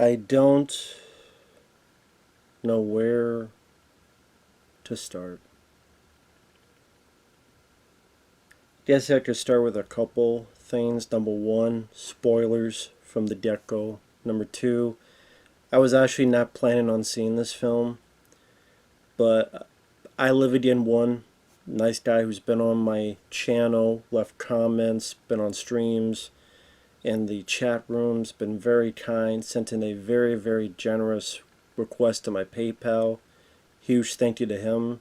I don't know where to start. Guess I could start with a couple things. Number one, spoilers from the get-go. Number two, I was actually not planning on seeing this film, but I live again one nice guy who's been on my channel, left comments, been on streams, in the chat rooms, been very kind, sent in a very, very generous request to my PayPal. Huge thank you to him.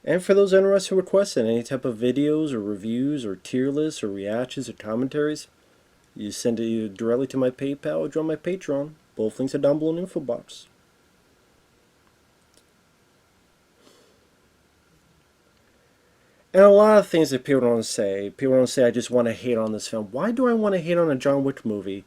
And for those interested in requesting any type of videos or reviews or tier lists or reactions or commentaries, you send it either directly to my PayPal or join my Patreon. Both links are down below in the info box. And a lot of things that people don't say. People don't say, I just want to hate on this film. Why do I want to hate on a John Wick movie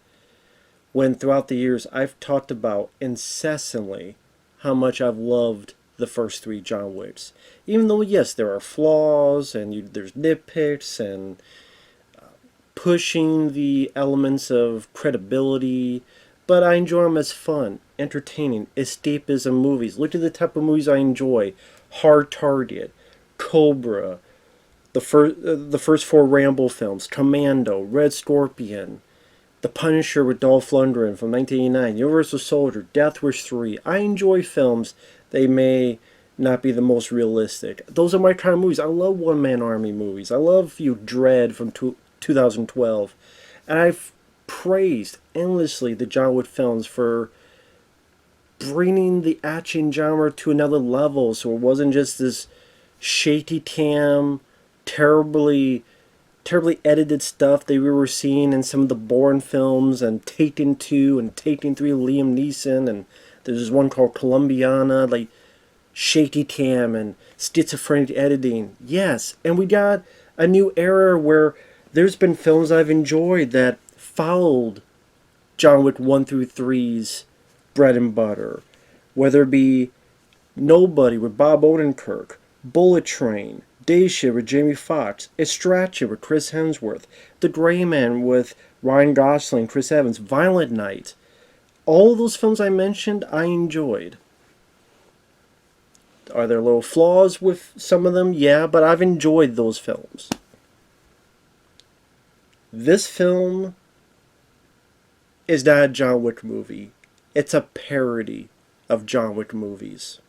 when throughout the years I've talked about incessantly how much I've loved the first three John Wicks? Even though, yes, there are flaws and there's nitpicks and pushing the elements of credibility, but I enjoy them as fun, entertaining, escapism movies. Look at the type of movies I enjoy. Hard Target, Cobra, the first four Rambo films, Commando, Red Scorpion, The Punisher with Dolph Lundgren from 1989, Universal Soldier, Death Wish 3. I enjoy films. They may not be the most realistic. Those are my kind of movies. I love one-man army movies. I love Dread from 2012. And I've praised endlessly the John Wick films for bringing the action genre to another level, so it wasn't just this shaky cam, terribly edited stuff that we were seeing in some of the Bourne films and Taken 2 and Taken 3 Liam Neeson, and there's this one called Columbiana, like shaky cam and schizophrenic editing. Yes, and we got a new era where there's been films I've enjoyed that followed John Wick 1 through 3's bread and butter, whether it be Nobody with Bob Odenkirk, Bullet Train, Day Shift with Jamie Foxx, Extraction with Chris Hemsworth, The Gray Man with Ryan Gosling, Chris Evans, Violent Night. All of those films I mentioned, I enjoyed. Are there little flaws with some of them? Yeah, but I've enjoyed those films. This film is not a John Wick movie. It's a parody of John Wick movies.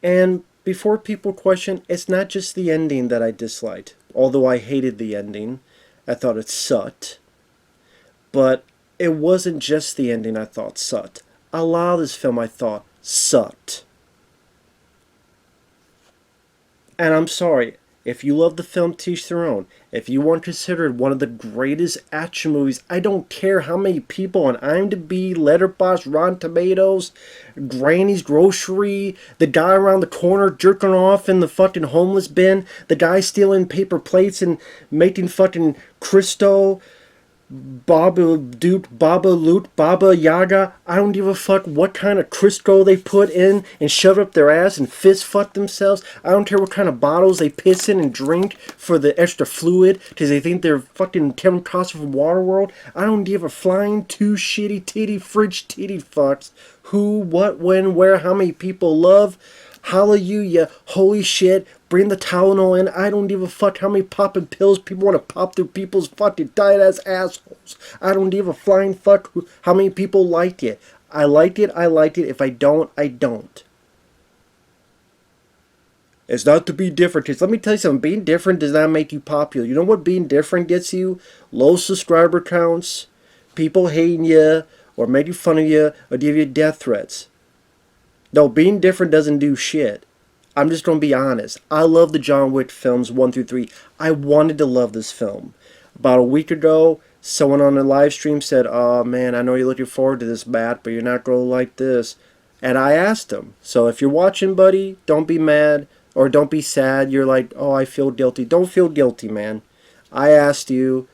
And before people question, it's not just the ending that I disliked. Although I hated the ending. I thought it sucked. But it wasn't just the ending I thought sucked. A lot of this film I thought sucked. And I'm sorry, if you love the film, to each their own. If you want to consider it one of the greatest action movies, I don't care how many people on IMDb, Letterboxd, Rotten Tomatoes, Granny's Grocery, the guy around the corner jerking off in the fucking homeless bin, the guy stealing paper plates and making fucking Cristo, Baba Dude, Baba Loot, Baba Yaga. I don't give a fuck what kind of Crisco they put in and shove up their ass and fist fuck themselves. I don't care what kind of bottles they piss in and drink for the extra fluid because they think they're fucking Kevin Costner from Waterworld. I don't give a flying two shitty titty fridge titty fucks who, what, when, where, how many people love. Hallelujah, holy shit, bring the Tylenol in. I don't give a fuck how many popping pills people want to pop through people's fucking tight-ass assholes. I don't give a flying fuck how many people liked it. I liked it, I liked it. If I don't, I don't. It's not to be different. Because let me tell you something, being different does not make you popular. You know what being different gets you? Low subscriber counts, people hating you, or making fun of you, or give you death threats. No, being different doesn't do shit. I'm just going to be honest. I love the John Wick films 1 through 3. I wanted to love this film. About a week ago, someone on the live stream said, "Oh man, I know you're looking forward to this, Matt, but you're not going to like this." And I asked him. So if you're watching, buddy, don't be mad or don't be sad. You're like, "Oh, I feel guilty." Don't feel guilty, man. I asked you.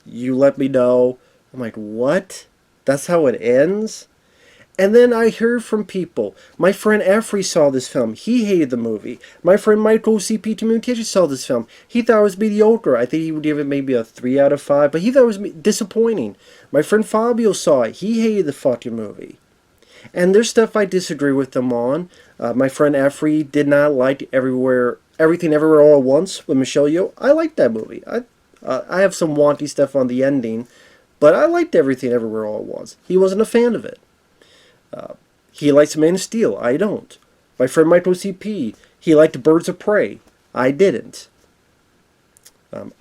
You let me know. I'm like, what? That's how it ends? And then I heard from people. My friend Effrey saw this film. He hated the movie. My friend Michael C.P. Communication saw this film. He thought it was mediocre. I think he would give it maybe a 3 out of 5, but he thought it was disappointing. My friend Fabio saw it. He hated the fucking movie. And there's stuff I disagree with them on. My friend Effrey did not like Everything Everywhere All at Once with Michelle Yeoh. I liked that movie. I have some wanty stuff on the ending, but I liked Everything Everywhere All at Once. He wasn't a fan of it. He likes Man of Steel. I don't. My friend Michael C.P. He liked Birds of Prey. I didn't.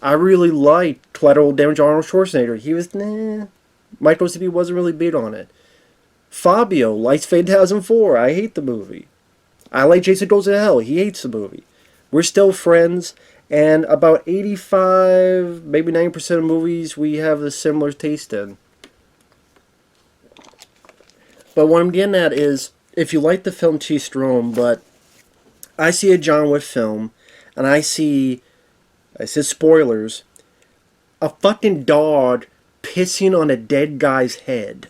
I really liked Collateral Damage Arnold Schwarzenegger. He was, nah. Michael C.P. wasn't really big on it. Fabio likes Phantasm 4. I hate the movie. I like Jason Goes to Hell. He hates the movie. We're still friends, and about 85, maybe 90% of movies we have a similar taste in. But what I'm getting at is, if you like the film, to each their own, but I see a John Wick film, and I said spoilers, a fucking dog pissing on a dead guy's head.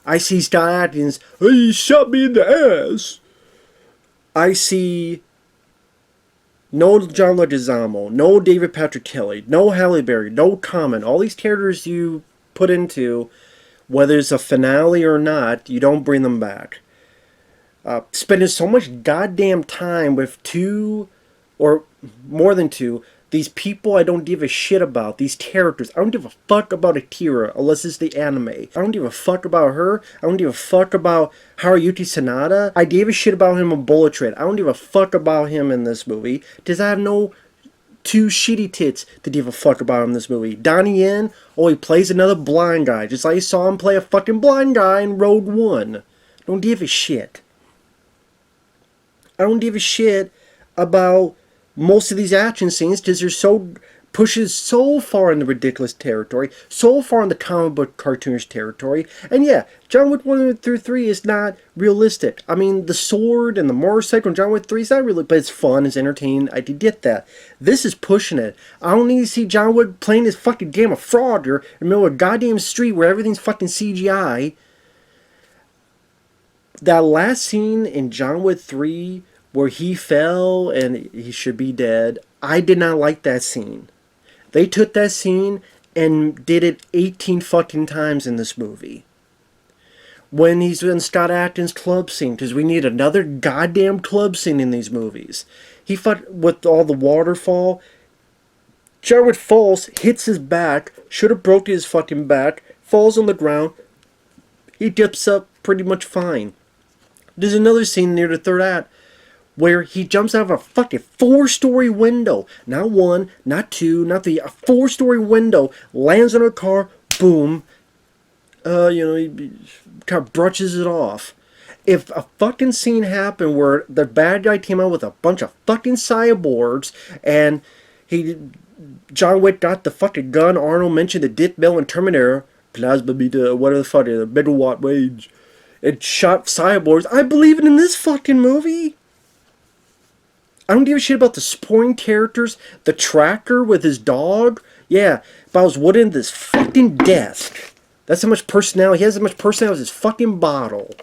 I see Scott Adkins, he shot me in the ass. I see no John Leguizamo, no David Patrick Kelly, no Halle Berry, no Common. All these characters you put into, whether it's a finale or not, you don't bring them back. Spending so much goddamn time with two, or more than two, these people I don't give a shit about, these characters. I don't give a fuck about Akira, unless it's the anime. I don't give a fuck about her. I don't give a fuck about Haruyuki Sanada. I gave a shit about him in Bullet Train. I don't give a fuck about him in this movie, because I have no two shitty tits to give a fuck about him in this movie. Donnie Yen, he plays another blind guy, just like you saw him play a fucking blind guy in Rogue One. Don't give a shit. I don't give a shit about most of these action scenes, because they're pushes so far in the ridiculous territory, so far in the comic book cartoonish territory. And yeah, John Wick 1 through 3 is not realistic. I mean, the sword and the motorcycle in John Wick 3 is not really, but it's fun, it's entertaining, I did get that. This is pushing it. I don't need to see John Wick playing this fucking game of Frogger in the middle of a goddamn street where everything's fucking CGI. That last scene in John Wick 3 where he fell and he should be dead, I did not like that scene. They took that scene and did it 18 fucking times in this movie. When he's in Scott Adkins' club scene, because we need another goddamn club scene in these movies. He fought with all the waterfall. John Wick falls, hits his back, should have broken his fucking back, falls on the ground. He dips up pretty much fine. There's another scene near the third act where he jumps out of a fucking 4-story window. Not one, not two, not three, a 4-story window, lands on a car, boom. He kind of brushes it off. If a fucking scene happened where the bad guy came out with a bunch of fucking cyborgs, and John Wick got the fucking gun, Arnold mentioned the Dick Bell and Terminator, plasma beta, whatever the fuck, the megawatt wage, it shot cyborgs, I believe it in this fucking movie. I don't give a shit about the supporting characters. The tracker with his dog. Yeah, if I was wooden this fucking desk. That's how much personality. He has as much personality as his fucking bottle.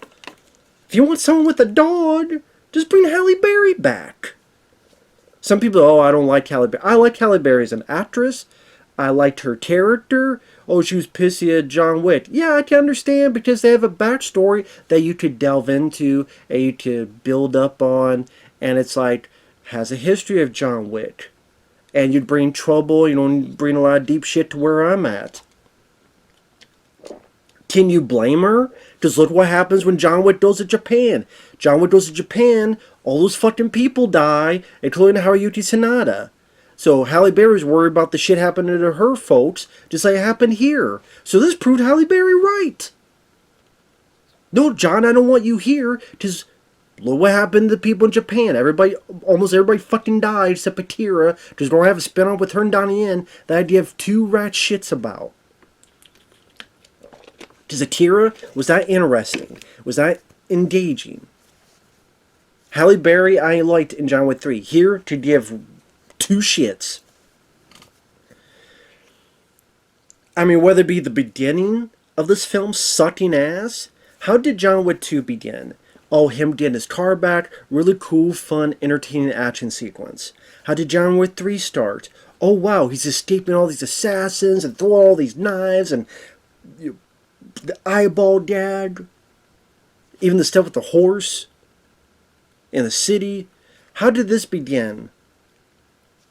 If you want someone with a dog, just bring Halle Berry back. Some people, I don't like Halle Berry. I like Halle Berry as an actress. I liked her character. She was pissy at John Wick. Yeah, I can understand, because they have a backstory that you could delve into and you could build up on. And it's like, has a history of John Wick. And you'd bring trouble, bring a lot of deep shit to where I'm at. Can you blame her? Because look what happens when John Wick goes to Japan. John Wick goes to Japan, all those fucking people die, including Haruyuki Sanada. So Halle Berry's worried about the shit happening to her folks, just like it happened here. So this proved Halle Berry right. No, John, I don't want you here, because look what happened to the people in Japan. Almost everybody fucking died except Akira, because we're going to have a spin-off with her and Donnie Yen that I give two rat shits about. Because Akira was that interesting, was that engaging. Halle Berry I liked in John Wick 3. Here to give two shits. I mean, whether it be the beginning of this film sucking ass, How did John Wick 2 begin? Oh, him getting his car back, really cool, fun, entertaining action sequence. How did John Wick 3 start? Oh wow, he's escaping all these assassins and throwing all these knives and the eyeball gag. Even the stuff with the horse in the city. How did this begin?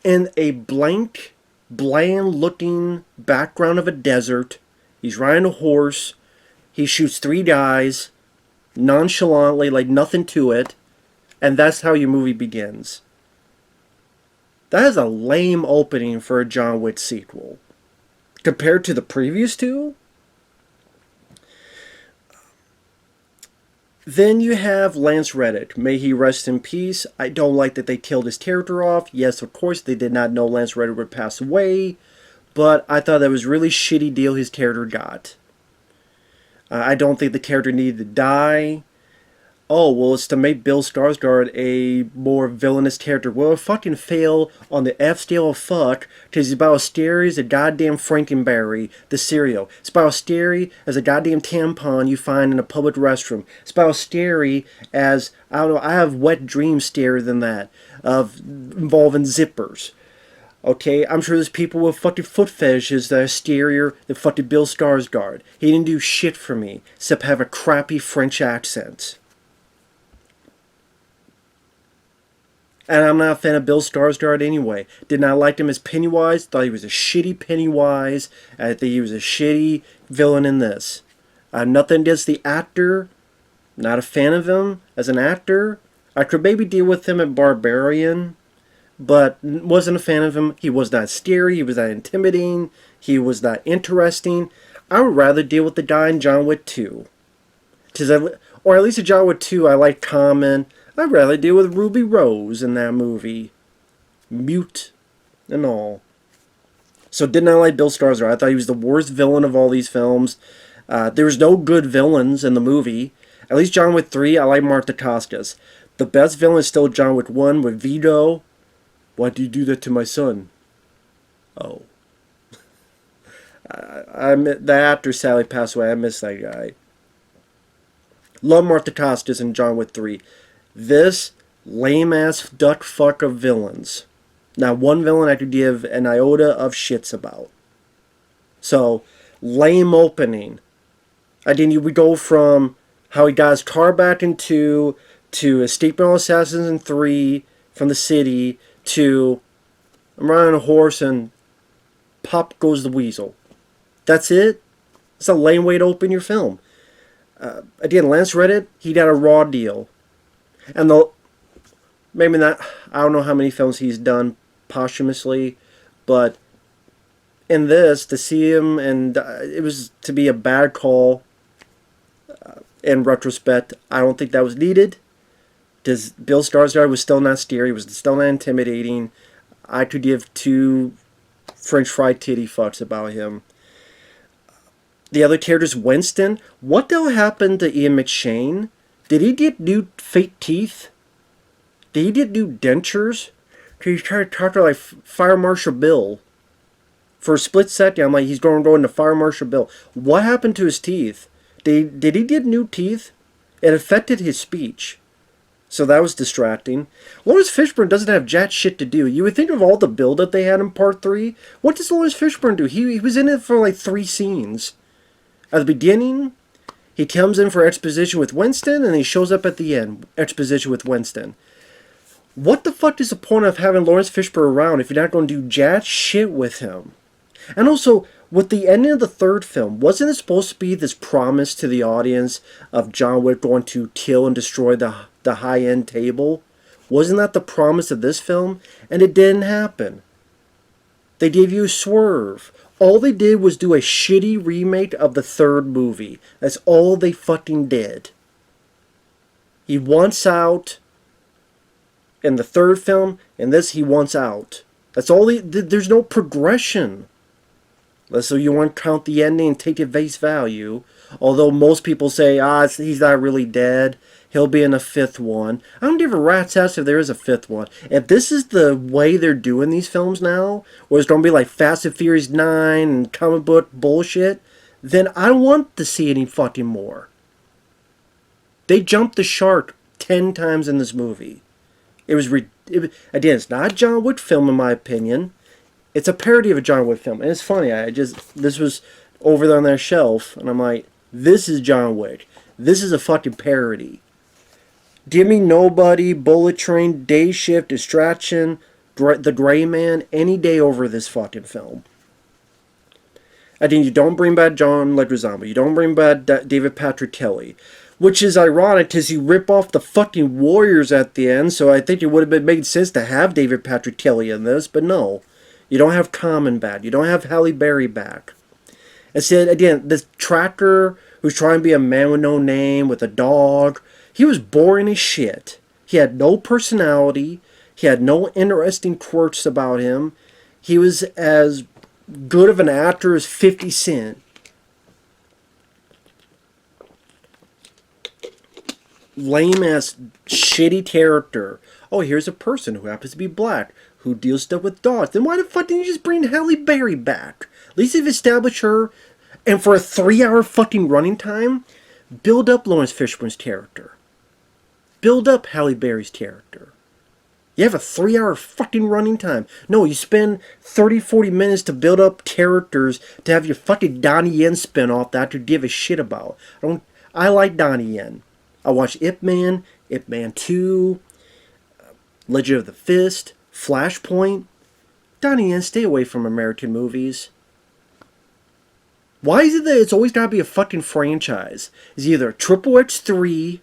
In a blank, bland looking background of a desert. He's riding a horse. He shoots 3 guys nonchalantly, like nothing to it. And that's how your movie begins. That is a lame opening for a John Wick sequel. Compared to the previous 2? Then you have Lance Reddick. May he rest in peace. I don't like that they killed his character off. Yes, of course, they did not know Lance Reddick would pass away. But I thought that was a really shitty deal his character got. I don't think the character needed to die. Oh, well, it's to make Bill Skarsgård a more villainous character. Well, it fucking fail on the F scale of fuck, because he's about as scary as a goddamn Frankenberry, the cereal. It's about as scary as a goddamn tampon you find in a public restroom. It's about as scary as, I don't know, I have wet dreams scarier than that, of involving zippers. Okay, I'm sure there's people with fucking foot fetishes that are scarier than fucking Bill Skarsgård. He didn't do shit for me, except have a crappy French accent. And I'm not a fan of Bill Skarsgård anyway. Did not like him as Pennywise. Thought he was a shitty Pennywise. I think he was a shitty villain in this. Nothing against the actor. Not a fan of him as an actor. I could maybe deal with him at Barbarian. But wasn't a fan of him. He was not scary. He was not intimidating. He was not interesting. I would rather deal with the guy in John Wick 2. Or at least in John Wick 2 I like Common. I'd rather deal with Ruby Rose in that movie. Mute and all. So did not like Bill Skarsgård. I thought he was the worst villain of all these films. There was no good villains in the movie. At least John Wick 3, I like Mark Dacascos. The best villain is still John Wick 1 with Vito. Why do you do that to my son? Oh. The actor sadly passed away. I miss that guy. Love Mark Dacascos in John Wick 3. This lame-ass duck fuck of villains. Not one villain I could give an iota of shits about. So, lame opening. I didn't we go from how he got his car back in 2, to escaping all assassins in 3, from the city, to I'm riding a horse and pop goes the weasel. That's it? It's a lame way to open your film. Again, Lance Reddick, he got a raw deal. And maybe not, I don't know how many films he's done posthumously, but in this, to see him, and it was to be a bad call in retrospect. I don't think that was needed. Because Bill Skarsgård was still not scary, was still not intimidating. I could give 2 French fried titty fucks about him. The other characters, Winston. What the hell happened to Ian McShane? Did he get new fake teeth? Did he get new dentures? He's trying to talk to like Fire Marshal Bill. For a split second, I'm like, he's going to Fire Marshal Bill. What happened to his teeth? Did he get new teeth? It affected his speech. So that was distracting. Lawrence Fishburne doesn't have jack shit to do. You would think of all the build-up they had in Part 3. What does Lawrence Fishburne do? He was in it for like 3 scenes. At the beginning, he comes in for exposition with Winston, and he shows up at the end. Exposition with Winston. What the fuck is the point of having Lawrence Fishburne around if you're not going to do jack shit with him? And also, with the ending of the 3rd film, wasn't it supposed to be this promise to the audience of John Wick going to kill and destroy the high-end table? Wasn't that the promise of this film? And it didn't happen. They gave you a swerve. All they did was do a shitty remake of the 3rd movie. That's all they fucking did. He wants out in the 3rd film, and this he wants out. That's all there's no progression. So you want to count the ending and take it face value. Although most people say, he's not really dead. He'll be in a 5th one. I don't give a rat's ass if there is a 5th one. If this is the way they're doing these films now, where it's going to be like Fast and Furious 9 and comic book bullshit, then I don't want to see any fucking more. They jumped the shark 10 times in this movie. Again, it's not a John Wick film in my opinion. It's a parody of a John Wick film. And it's funny, this was over there on their shelf, and I'm like, this is John Wick. This is a fucking parody. Give me Nobody, Bullet Train, Day Shift, Distraction, The Gray Man, any day over this fucking film. I think you don't bring back John Leguizamo. You don't bring back David Patrick Kelly. Which is ironic because you rip off the fucking Warriors at the end, so I think it would have been made sense to have David Patrick Kelly in this, but no. You don't have Common back. You don't have Halle Berry back. Instead, again, this tracker who's trying to be a man with no name, with a dog, he was boring as shit. He had no personality. He had no interesting quirks about him. He was as good of an actor as 50 Cent. Lame ass shitty character. Oh, here's a person who happens to be black who deals stuff with dogs. Then why the fuck didn't you just bring Halle Berry back? At least you've established her, and for a 3-hour fucking running time, build up Lawrence Fishburne's character. Build up Halle Berry's character. You have a 3-hour fucking running time. No, you spend 30-40 minutes to build up characters to have your fucking Donnie Yen spin-off that you give a shit about. I like Donnie Yen. I watched Ip Man, Ip Man 2, Legend of the Fist, Flashpoint. Donnie Yen, stay away from American movies. Why is it that it's always got to be a fucking franchise? It's either Triple X 3,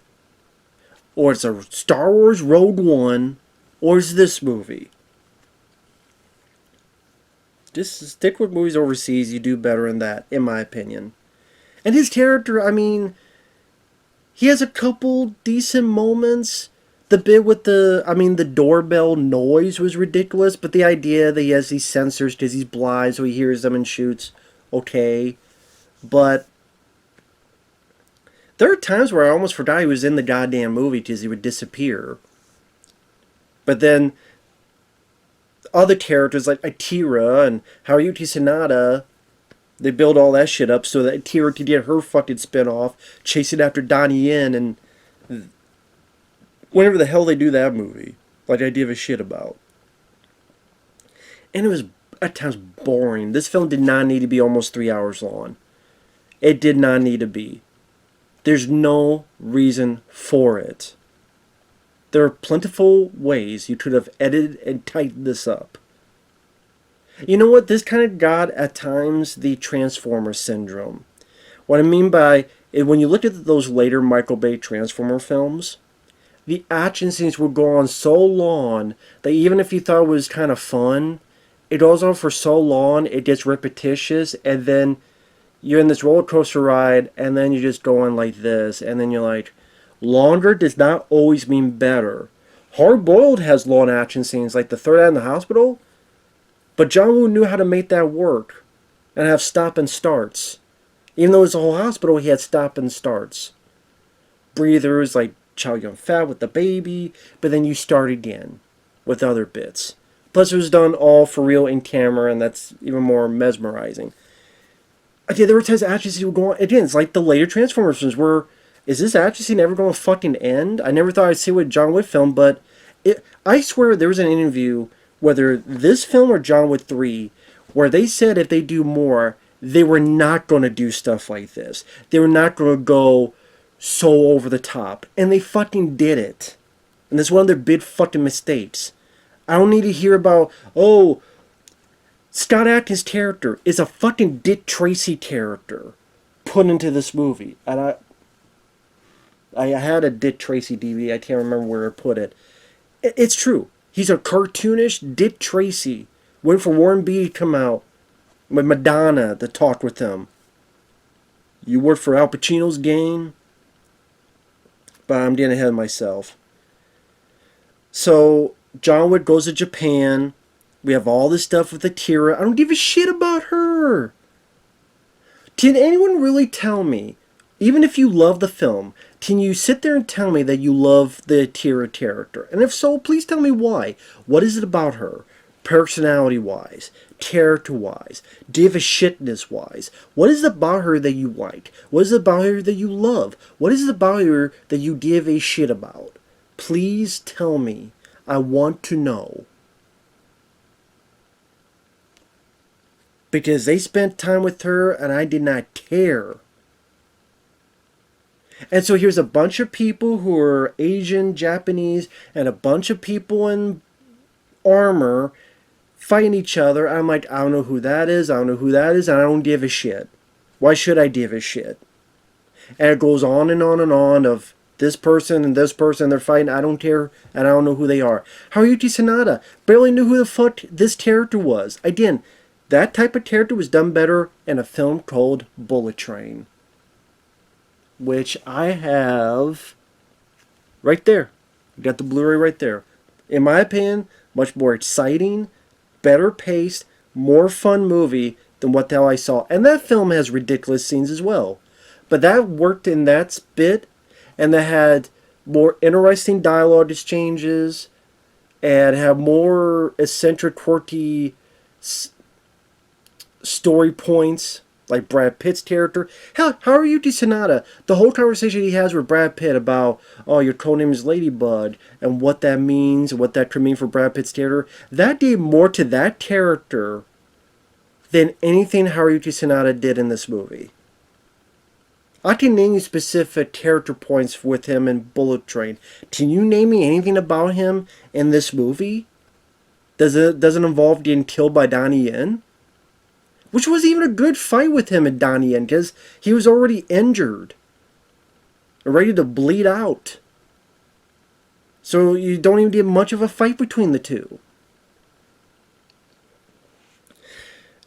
or it's a Star Wars Rogue One, or it's this movie. Just stick with movies overseas, you do better than that, in my opinion. And his character, I mean, he has a couple decent moments. The bit with the doorbell noise was ridiculous, but the idea that he has these sensors because he's blind, so he hears them and shoots, okay. But there are times where I almost forgot he was in the goddamn movie because he would disappear. But then other characters like Akira and Haruyuki Sanada, they build all that shit up so that Akira could get her fucking spin-off, chasing after Donnie Yen, and whenever the hell they do that movie, like I give a shit about. And it was at times boring. This film did not need to be almost 3 hours long. It did not need to be. There's no reason for it. There are plentiful ways you could have edited and tightened this up. You know what? This kind of got, at times, the Transformer syndrome. What I mean by it, when you look at those later Michael Bay Transformer films, the action scenes would go on so long that even if you thought it was kind of fun, it goes on for so long, it gets repetitious, and then you're in this roller coaster ride, and then you just go on like this, and then you're like, longer does not always mean better. Hard Boiled has long action scenes, like the third act in the hospital, but John Woo knew how to make that work and have stop and starts. Even though it's a whole hospital, he had stop and starts. Breathers, like Chow Yun Fat with the baby, but then you start again with other bits. Plus it was done all for real in camera, and that's even more mesmerizing. Okay, there were times action scenes would go on. Again, it's like the later Transformers films where, is this action scene ever going to fucking end? I never thought I'd see it with John Wick film, but I swear there was an interview, whether this film or John Wick 3, where they said if they do more, they were not going to do stuff like this. They were not going to go so over the top. And they fucking did it. And that's one of their big fucking mistakes. I don't need to hear about, oh, Scott Adkins' character is a fucking Dick Tracy character put into this movie. And I had a Dick Tracy DVD. I can't remember where I put it. It's true. He's a cartoonish Dick Tracy. Waiting for Warren Beatty to come out with Madonna to talk with him. You work for Al Pacino's gang? But I'm getting ahead of myself. So, John Wick goes to Japan. We have all this stuff with Akira. I don't give a shit about her. Can anyone really tell me, even if you love the film, can you sit there and tell me that you love the Akira character? And if so, please tell me why. What is it about her? Personality-wise, character-wise, give a shitness-wise. What is it about her that you like? What is it about her that you love? What is it about her that you give a shit about? Please tell me. I want to know. Because they spent time with her and I did not care. And so here's a bunch of people who are Asian, Japanese, and a bunch of people in armor fighting each other. I'm like, I don't know who that is, I don't know who that is, and I don't give a shit. Why should I give a shit? And it goes on and on and on of this person and this person, they're fighting, I don't care, and I don't know who they are. Haruki Sanada, barely knew who the fuck this character was. Again, that type of character was done better in a film called Bullet Train, which I have right there. You got the Blu-ray right there. In my opinion, much more exciting, better paced, more fun movie than what the hell I saw. And that film has ridiculous scenes as well. But that worked in that bit, and that had more interesting dialogue exchanges, and had more eccentric, quirky story points, like Brad Pitt's character. Hell, Haruki Sanada, the whole conversation he has with Brad Pitt about, oh, your code name is Ladybug, and what that means, and what that could mean for Brad Pitt's character, that did more to that character than anything Haruki Sanada did in this movie. I can name you specific character points with him in Bullet Train. Can you name me anything about him in this movie? Does it involve getting killed by Donnie Yen? Which was even a good fight with him and Donnie Yen, because he was already injured. Ready to bleed out. So you don't even get much of a fight between the two.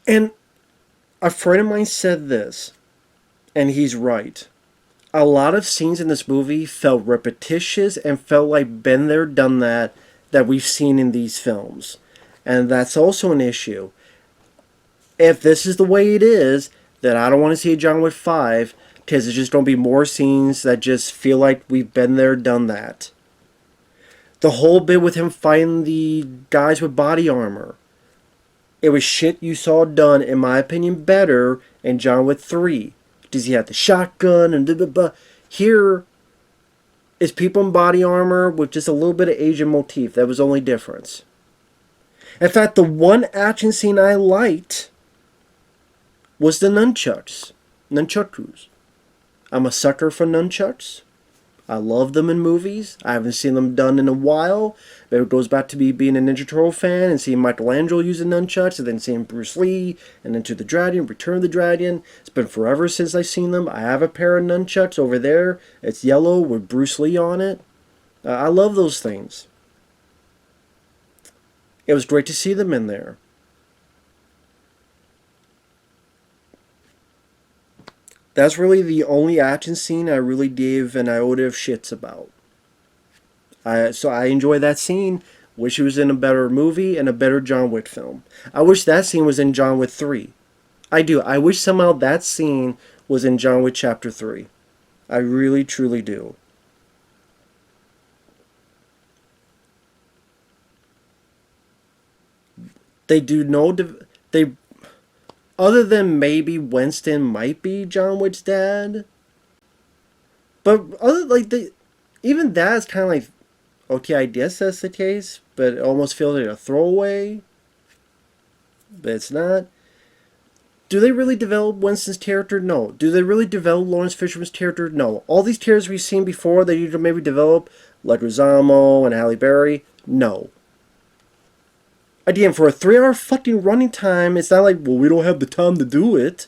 And a friend of mine said this, and he's right. A lot of scenes in this movie felt repetitious and felt like been there, done that we've seen in these films. And that's also an issue. If this is the way it is, then I don't want to see a John Wick 5, because there's just going to be more scenes that just feel like we've been there, done that. The whole bit with him fighting the guys with body armor, it was shit you saw done, in my opinion, better in John Wick 3. Because he had the shotgun and blah, blah, blah. Here is people in body armor with just a little bit of Asian motif. That was the only difference. In fact, the one action scene I liked was the nunchucks. Nunchakus. I'm a sucker for nunchucks. I love them in movies. I haven't seen them done in a while. But it goes back to me being a Ninja Turtle fan and seeing Michelangelo using nunchucks, and then seeing Bruce Lee and Enter the Dragon, Return of the Dragon. It's been forever since I've seen them. I have a pair of nunchucks over there. It's yellow with Bruce Lee on it. I love those things. It was great to see them in there. That's really the only action scene I really gave an iota of shits about. So I enjoy that scene. Wish it was in a better movie and a better John Wick film. I wish that scene was in John Wick 3. I do. I wish somehow that scene was in John Wick Chapter 3. I really, truly do. They do no... They... Other than maybe Winston might be John Wick's dad. But even that is kind of like, okay, I guess that's the case, but it almost feels like a throwaway. But it's not. Do they really develop Winston's character? No. Do they really develop Lawrence Fishburne's character? No. All these characters we've seen before that you maybe develop, like Leguizamo and Halle Berry? No. Again, for a 3-hour fucking running time, it's not like, well, we don't have the time to do it.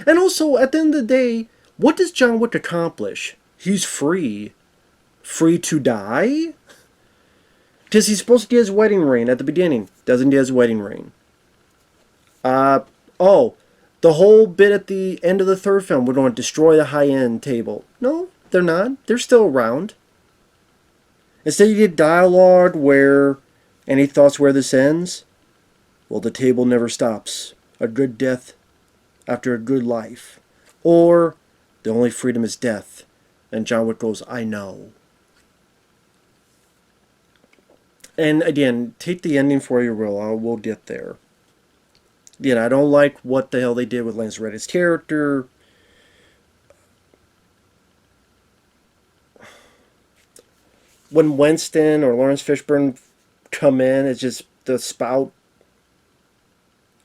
And also, at the end of the day, what does John Wick accomplish? He's free. Free to die? Because he's supposed to get his wedding ring at the beginning. Doesn't get his wedding ring. The whole bit at the end of the third film, we're going to destroy the high-end table. No, they're not. They're still around. Instead you get dialogue where, any thoughts where this ends? Well, the table never stops. A good death after a good life. Or, the only freedom is death. And John Wick goes, I know. And again, take the ending for you will. We'll get there. I don't like what the hell they did with Lance Reddick's character. When Winston or Lawrence Fishburne come in, it's just the spout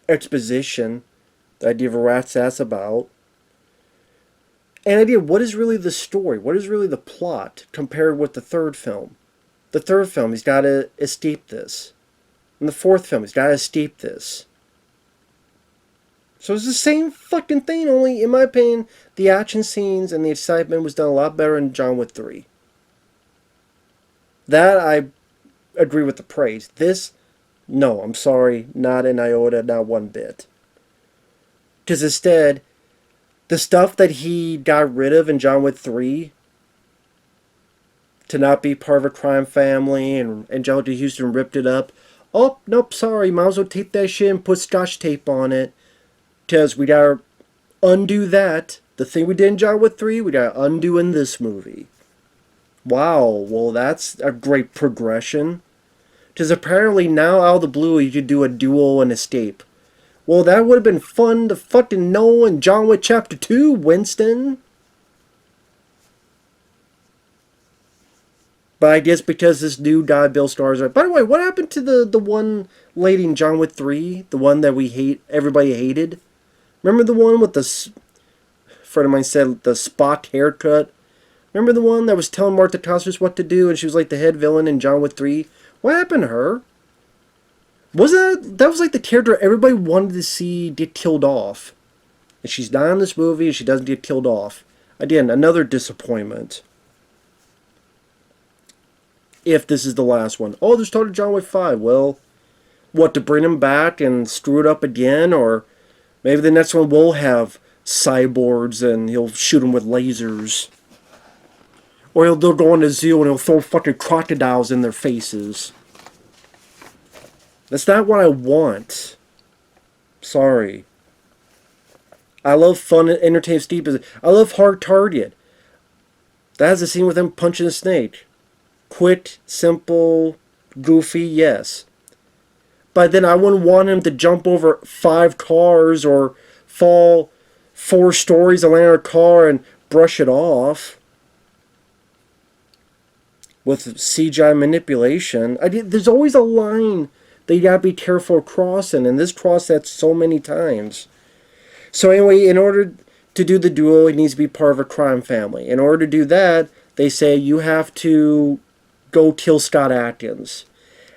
exposition, the idea of a rat's ass about. And idea, what is really the story? What is really the plot compared with the third film? The third film, he's got to escape this. In the fourth film, he's got to escape this. So it's the same fucking thing, only, in my opinion, the action scenes and the excitement was done a lot better in John Wick 3. That, I agree with the praise. This, no, I'm sorry, not an iota, not one bit. Because instead, the stuff that he got rid of in John Wick 3, to not be part of a crime family, and Angelica Houston ripped it up. Oh, nope, sorry, might as well tape that shit and put scotch tape on it. Because we gotta undo that. The thing we did in John Wick 3, we gotta undo in this movie. Wow, well that's a great progression. Because apparently now out of the blue you could do a duel and escape. Well, that would have been fun to fucking know in John Wick Chapter 2, Winston. But I guess because this new guy, Bill Skarsgård... By the way, what happened to the one lady in John Wick 3? The one that everybody hated? Remember the one with the... A friend of mine said the Spock haircut? Remember the one that was telling Martha Costas what to do and she was like the head villain in John Wick 3? What happened to her? That was like the character everybody wanted to see get killed off. And she's not in this movie and she doesn't get killed off. Again, another disappointment. If this is the last one. Oh, they started John Wick 5. Well, what, to bring him back and screw it up again? Or maybe the next one will have cyborgs and he'll shoot them with lasers. Or they'll go on a zoo and he'll throw fucking crocodiles in their faces. That's not what I want. Sorry. I love fun and entertaining Steve. I love Hard Target. That has a scene with him punching a snake. Quick, simple, goofy, yes. But then I wouldn't want him to jump over 5 cars or fall 4 stories and land on a car and brush it off. With CGI manipulation. There's always a line that you gotta be careful of crossing, and this crossed that so many times. So anyway, in order to do the duel, he needs to be part of a crime family. In order to do that, they say you have to go kill Scott Adkins.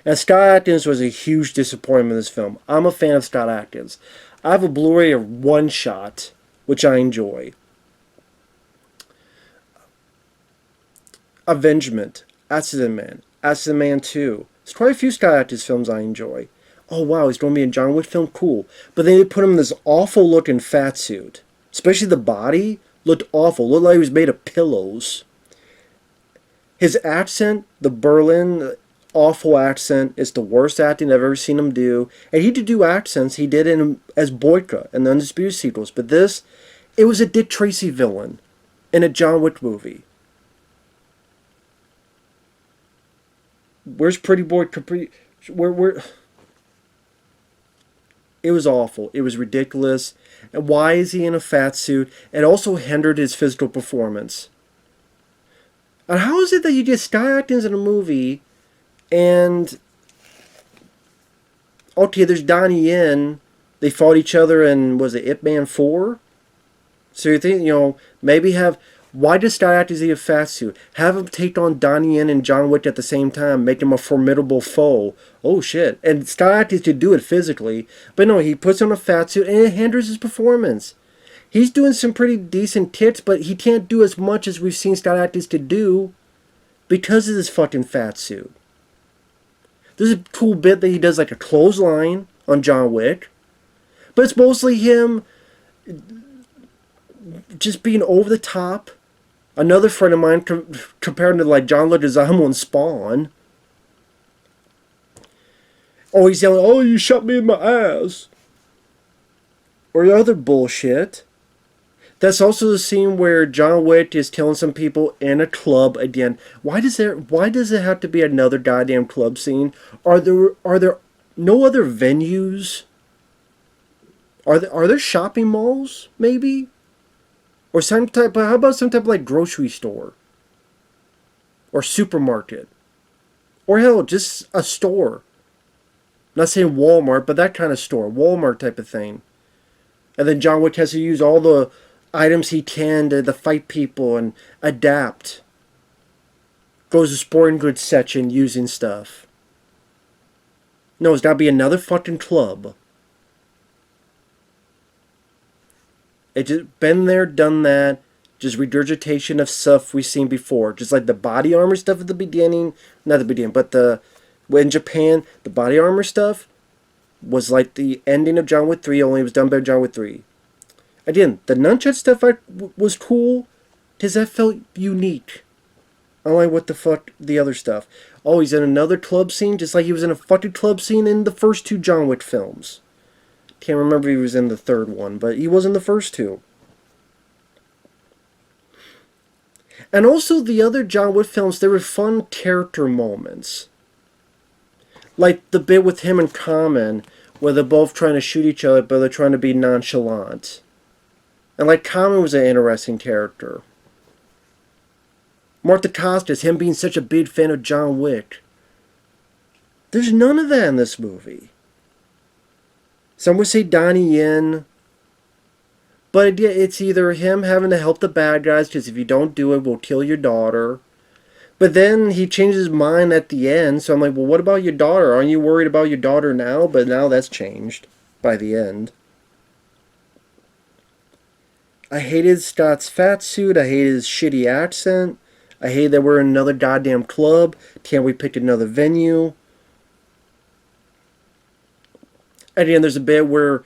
And Scott Adkins was a huge disappointment in this film. I'm a fan of Scott Adkins. I have a Blu-ray of One Shot, which I enjoy. Avengement, Accident Man, Accident Man 2. There's quite a few Scott Adkins films I enjoy. Oh wow, he's going to be in a John Wick film? Cool. But then they put him in this awful looking fat suit. Especially the body looked awful. Looked like he was made of pillows. His accent, the Berlin awful accent, is the worst acting I've ever seen him do. And he did do accents. He did it as Boyka in the Undisputed sequels. But this, it was a Dick Tracy villain in a John Wick movie. Where's Pretty Boy Capri? Where? It was awful. It was ridiculous. And why is he in a fat suit? It also hindered his physical performance. And how is it that you get Scott Adkins in a movie and... Okay, there's Donnie Yen. They fought each other in, was it Ip Man 4? So you think, maybe have... Why does Scott Adkins need a fat suit? Have him take on Donnie Yen and John Wick at the same time. Make him a formidable foe. Oh shit. And Scott Adkins could do it physically. But no, he puts on a fat suit and it hinders his performance. He's doing some pretty decent kicks, but he can't do as much as we've seen Scott Adkins to do because of this fucking fat suit. There's a cool bit that he does like a clothesline on John Wick. But it's mostly him just being over the top. Another friend of mine compared to like John Leguizamo in Spawn. Oh, he's yelling, "Oh, you shot me in my ass." Or the other bullshit. That's also the scene where John Wick is killing some people in a club again. Why does it have to be another goddamn club scene? Are there no other venues? Are there shopping malls maybe? Or some type how about some type of like grocery store or supermarket? Or hell, just a store. Not saying Walmart, but that kind of store, Walmart type of thing. And then John Wick has to use all the items he can to fight people and adapt. Goes to sporting goods section using stuff. No, it's got to be another fucking club. It just been there, done that. Just regurgitation of stuff we've seen before. Just like the body armor stuff at the beginning. Not the beginning, but in Japan, the body armor stuff was like the ending of John Wick 3, only it was done by John Wick 3. Again, the nunchuck stuff was cool because that felt unique. Unlike what the fuck the other stuff. Oh, he's in another club scene, just like he was in a fucking club scene in the first two John Wick films. Can't remember if he was in the third one, but he was in the first two. And also the other John Wick films, there were fun character moments. Like the bit with him and Common, where they're both trying to shoot each other, but they're trying to be nonchalant. And like Common was an interesting character. Martha Costas, him being such a big fan of John Wick. There's none of that in this movie. Some would say Donnie Yen. But it's either him having to help the bad guys, because if you don't do it, we'll kill your daughter. But then he changes his mind at the end, so I'm like, well, what about your daughter? Aren't you worried about your daughter now? But now that's changed by the end. I hated Scott's fat suit. I hated his shitty accent. I hate that we're in another goddamn club. Can't we pick another venue? At the end, there's a bit where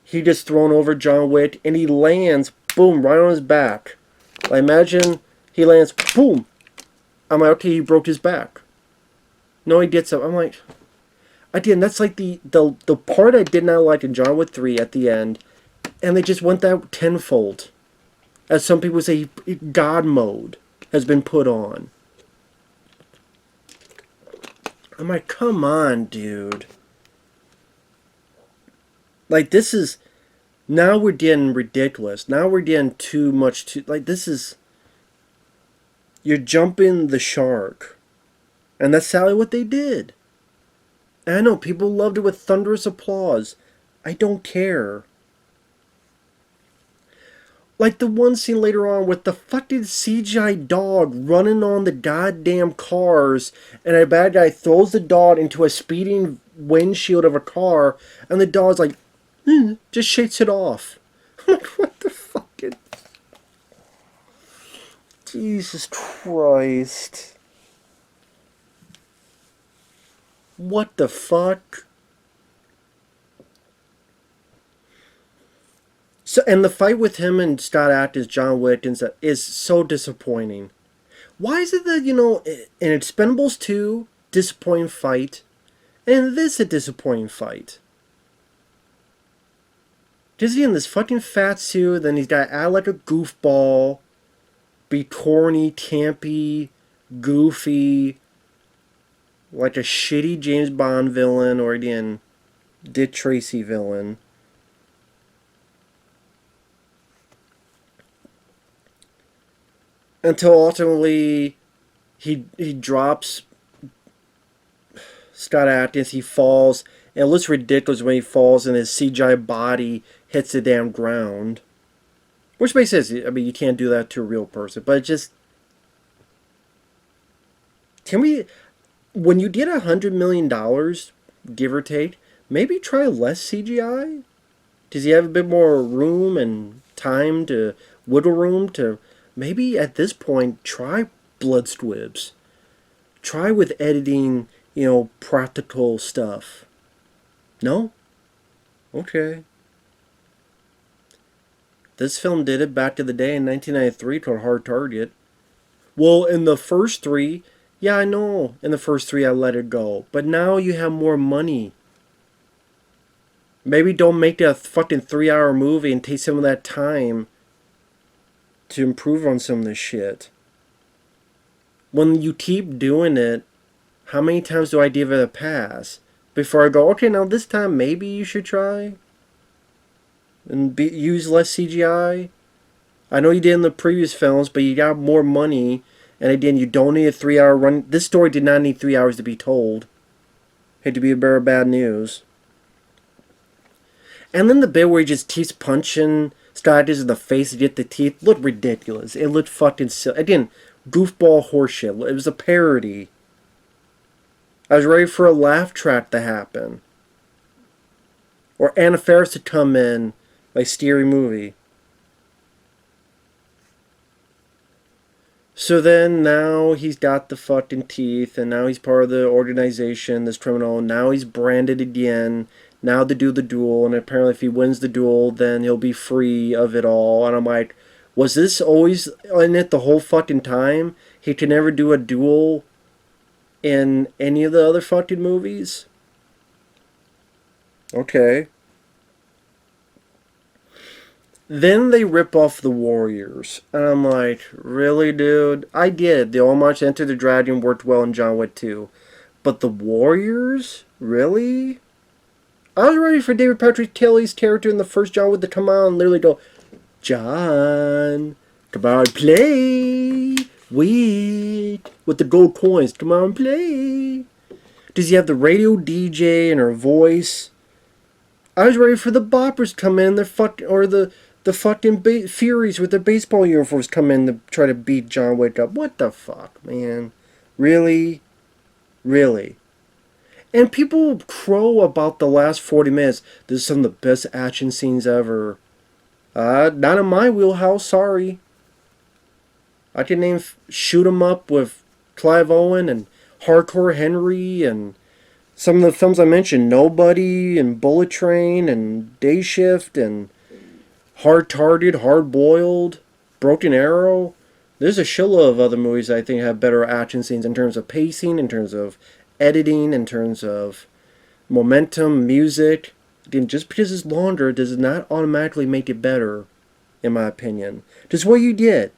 he gets thrown over John Wick, and he lands, boom, right on his back. I imagine he lands, boom. I'm like, okay, he broke his back. No, he did so. I'm like, again, that's like the part I did not like in John Wick 3 at the end, and they just went that tenfold. As some people say, God mode has been put on. I'm like, come on, dude. Like, this is... Now we're getting ridiculous. Now we're getting too much... Like, this is... You're jumping the shark. And that's sadly what they did. And I know, people loved it with thunderous applause. I don't care. Like the one scene later on with the fucking CGI dog running on the goddamn cars, and a bad guy throws the dog into a speeding windshield of a car, and the dog's like, just shakes it off. I'm like, what the fucking... Jesus Christ. What the fuck? So, and the fight with him and Scott Adkins, John Wick, is so disappointing. Why is it that, in Expendables 2, disappointing fight, and this a disappointing fight? Just he in this fucking fat suit, then he's got to act like a goofball, be corny, campy, goofy, like a shitty James Bond villain, or again, Dick Tracy villain. Until ultimately, he drops Scott Adkins, he falls, and it looks ridiculous when he falls and his CGI body hits the damn ground. Which makes sense. I mean, you can't do that to a real person. But it just... Can we... When you get $100 million, give or take, maybe try less CGI? Does he have a bit more room and time to... Wiggle room to... Maybe at this point, try blood squibs. Try with editing, practical stuff. No? Okay. This film did it back to the day in 1993 to a hard target. Well, in the first three, yeah, I know. In the first three, I let it go. But now you have more money. Maybe don't make a fucking 3-hour movie and take some of that time to improve on some of this shit. When you keep doing it, how many times do I give it a pass before I go, okay, now this time maybe you should try and use less CGI? I know you did in the previous films, but you got more money, and again, you don't need a 3-hour run. This story did not need 3 hours to be told. Hate to be a bearer of bad news. And then the bit where he just keeps punching statues in the face to get the teeth looked ridiculous. It looked fucking silly. Again, goofball horseshit. It was a parody. I was ready for a laugh track to happen. Or Anna Faris to come in, like Scary Movie. So then now he's got the fucking teeth, and now he's part of the organization, this criminal. Now he's branded again. Now to do the duel, and apparently if he wins the duel, then he'll be free of it all. And I'm like, was this always in it the whole fucking time? He could never do a duel in any of the other fucking movies? Okay. Then they rip off the Warriors. And I'm like, really, dude? I did. The homage to Enter the Dragon worked well in John Wick 2. But the Warriors? Really? I was ready for David Patrick Kelly's character in the first John Wick to come out and literally go, John, come on, play. Wait. With the gold coins. Come on, play. Does he have the radio DJ and her voice? I was ready for the boppers to come in, or the fucking Furies with their baseball uniforms come in to try to beat John Wick up. What the fuck, man? Really? Really? And people crow about the last 40 minutes. This is some of the best action scenes ever. Not in my wheelhouse, sorry. I can name Shoot 'em Up with Clive Owen and Hardcore Henry and some of the films I mentioned, Nobody and Bullet Train and Day Shift and Hard Target, Hard Boiled, Broken Arrow. There's a shitload of other movies I think have better action scenes in terms of pacing, in terms of editing, in terms of momentum, music. Again, just because it's longer does not automatically make it better, in my opinion. Just what you did.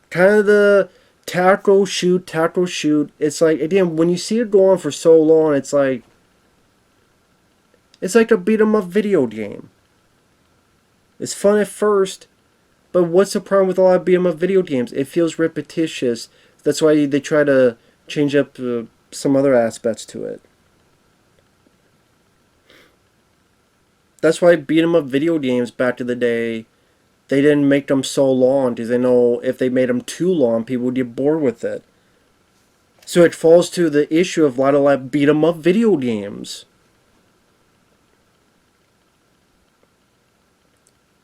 Kind of the tackle, shoot. It's like, again, when you see it go on for so long, it's like a beat 'em up video game. It's fun at first, but what's the problem with a lot of beat 'em up video games? It feels repetitious. That's why they try to change up some other aspects to it. That's why beat 'em up video games back in the day, they didn't make them so long because they know if they made them too long, people would get bored with it. So it falls to the issue of a lot of beat 'em up video games.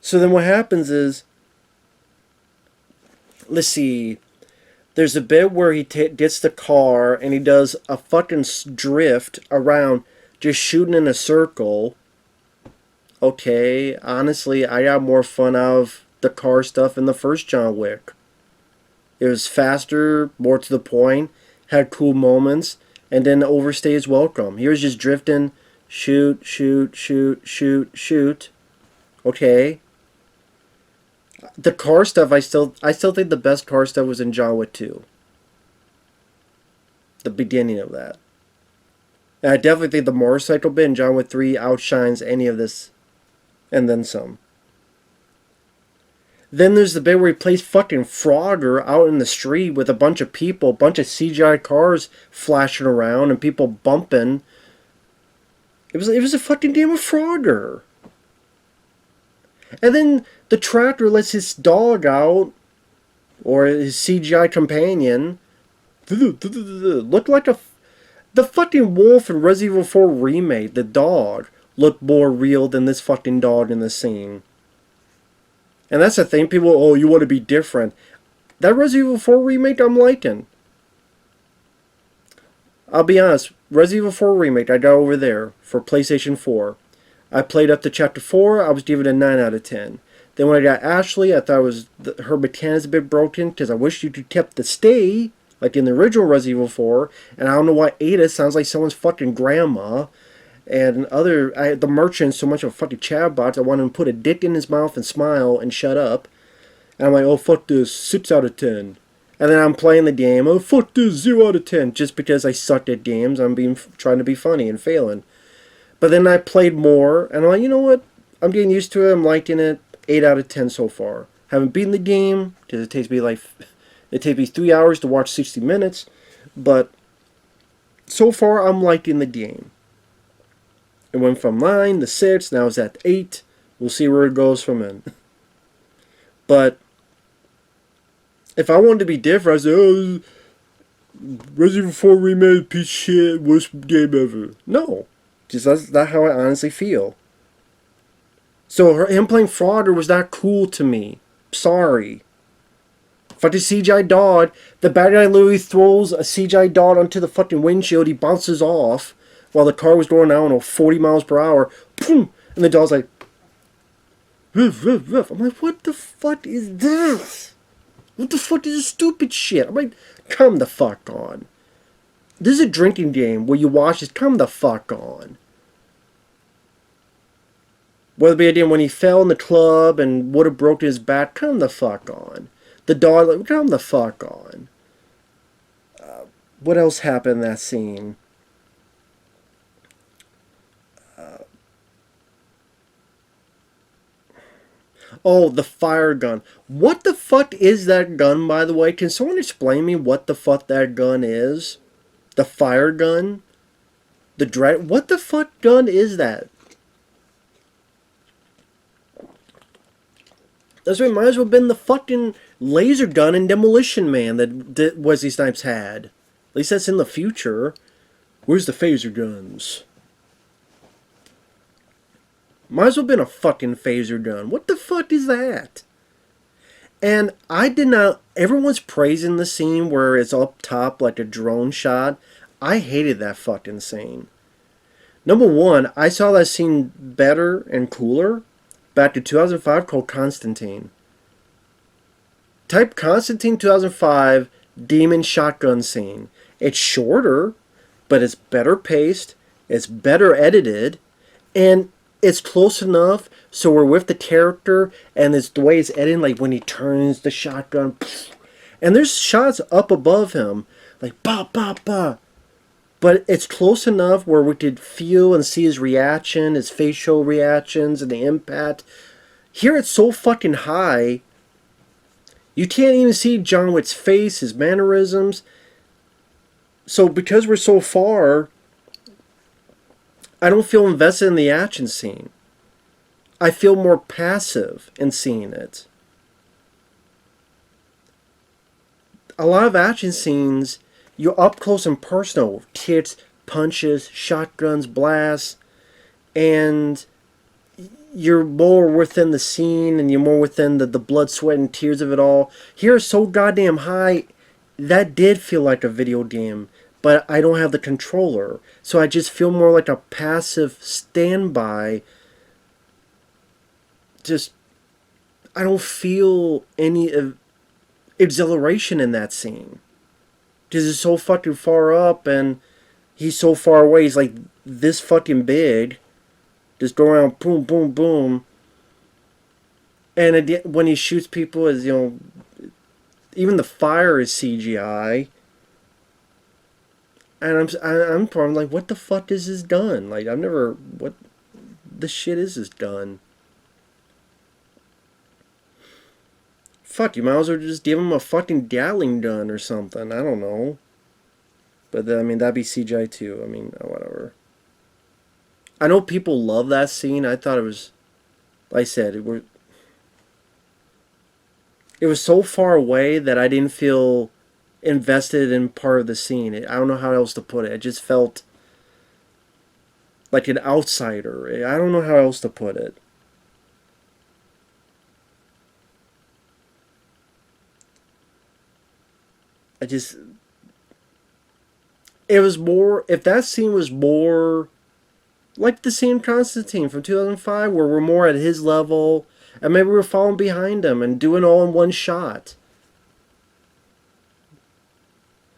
So then what happens is, let's see, there's a bit where he gets the car and he does a fucking drift around, just shooting in a circle. Okay, honestly, I got more fun out of the car stuff in the first John Wick. It was faster, more to the point, had cool moments, and didn't overstay his welcome. He was just drifting, shoot. Okay. The car stuff, I still think the best car stuff was in John Wick 2. The beginning of that. And I definitely think the motorcycle bit in John Wick 3 outshines any of this, and then some. Then there's the bit where he plays fucking Frogger out in the street with a bunch of people, a bunch of CGI cars flashing around and people bumping. It was a fucking game of Frogger. And then the tractor lets his dog out, or his CGI companion, look like the fucking wolf in Resident Evil 4 remake, the dog, looked more real than this fucking dog in the scene. And that's the thing, people, oh, you want to be different. That Resident Evil 4 remake I'm liking. I'll be honest, Resident Evil 4 remake I got over there for PlayStation 4. I played up to Chapter 4, I was giving it a 9 out of 10. Then when I got Ashley, I thought her mechanics a bit broken, because I wish you could kept the stay, like in the original Resident Evil 4, and I don't know why Ada sounds like someone's fucking grandma, and the merchant so much of a fucking chatbot, I wanted him to put a dick in his mouth and smile and shut up. And I'm like, oh, fuck this, 6 out of 10. And then I'm playing the game, oh, fuck this, 0 out of 10. Just because I sucked at games, trying to be funny and failing. But then I played more, and I'm like, you know what? I'm getting used to it, I'm liking it, 8 out of 10 so far. Haven't beaten the game, because it takes me 3 hours to watch 60 minutes. But so far, I'm liking the game. It went from 9 to 6, now it's at 8. We'll see where it goes from then. But if I wanted to be different, I'd say, oh, Resident Evil 4 Remake, piece of shit, worst game ever. No. Just that's how I honestly feel. So him playing Frogger was not cool to me. Sorry. Fucking CGI dog. The bad guy literally throws a CGI dog onto the fucking windshield. He bounces off while the car was going, I don't know, 40 miles per hour. Boom! And the dog's like, ruff, ruff, ruff. I'm like, what the fuck is this? What the fuck is this stupid shit? I'm like, come the fuck on. This is a drinking game where you watch this. Come the fuck on. Whether it be when he fell in the club and would have broken his back, come the fuck on. The dog, like, come the fuck on. What else happened in that scene? Oh, the fire gun. What the fuck is that gun, by the way? Can someone explain me what the fuck that gun is? The fire gun? The dread... What the fuck gun is that? That's what might as well have been the fucking laser gun in Demolition Man that Wesley Snipes had. At least that's in the future. Where's the phaser guns? Might as well have been a fucking phaser gun. What the fuck is that? And I did not... Everyone's praising the scene where it's up top like a drone shot. I hated that fucking scene. Number one, I saw that scene better and cooler back to 2005 called Constantine. Type Constantine 2005 demon shotgun scene. It's shorter, but it's better paced, it's better edited, and it's close enough so we're with the character, and it's the way it's edited, like when he turns the shotgun, and there's shots up above him, like ba ba ba. But it's close enough where we could feel and see his reaction, his facial reactions, and the impact. Here it's so fucking high, you can't even see John Wick's face, his mannerisms. So because we're so far, I don't feel invested in the action scene. I feel more passive in seeing it. A lot of action scenes, you're up close and personal. Hits, punches, shotguns, blasts, and you're more within the scene and you're more within the blood, sweat, and tears of it all. Here it's so goddamn high, that did feel like a video game, but I don't have the controller. So I just feel more like a passive standby. Just, I don't feel any exhilaration in that scene. Because it's so fucking far up and he's so far away. He's like this fucking big. Just go around, boom, boom, boom. And when he shoots people, is even the fire is CGI. And I'm probably like, what the fuck is this gun? Like, what the shit is this gun? Fuck, you might as well just give him a fucking Gatling gun or something. I don't know. But I mean, that'd be CGI too. I mean, whatever. I know people love that scene. I thought it was, like I said, it was so far away that I didn't feel invested in part of the scene. I don't know how else to put it. I just felt like an outsider. I don't know how else to put it. It was more, if that scene was more like the scene in Constantine from 2005, where we're more at his level, and maybe we're falling behind him and doing all in one shot.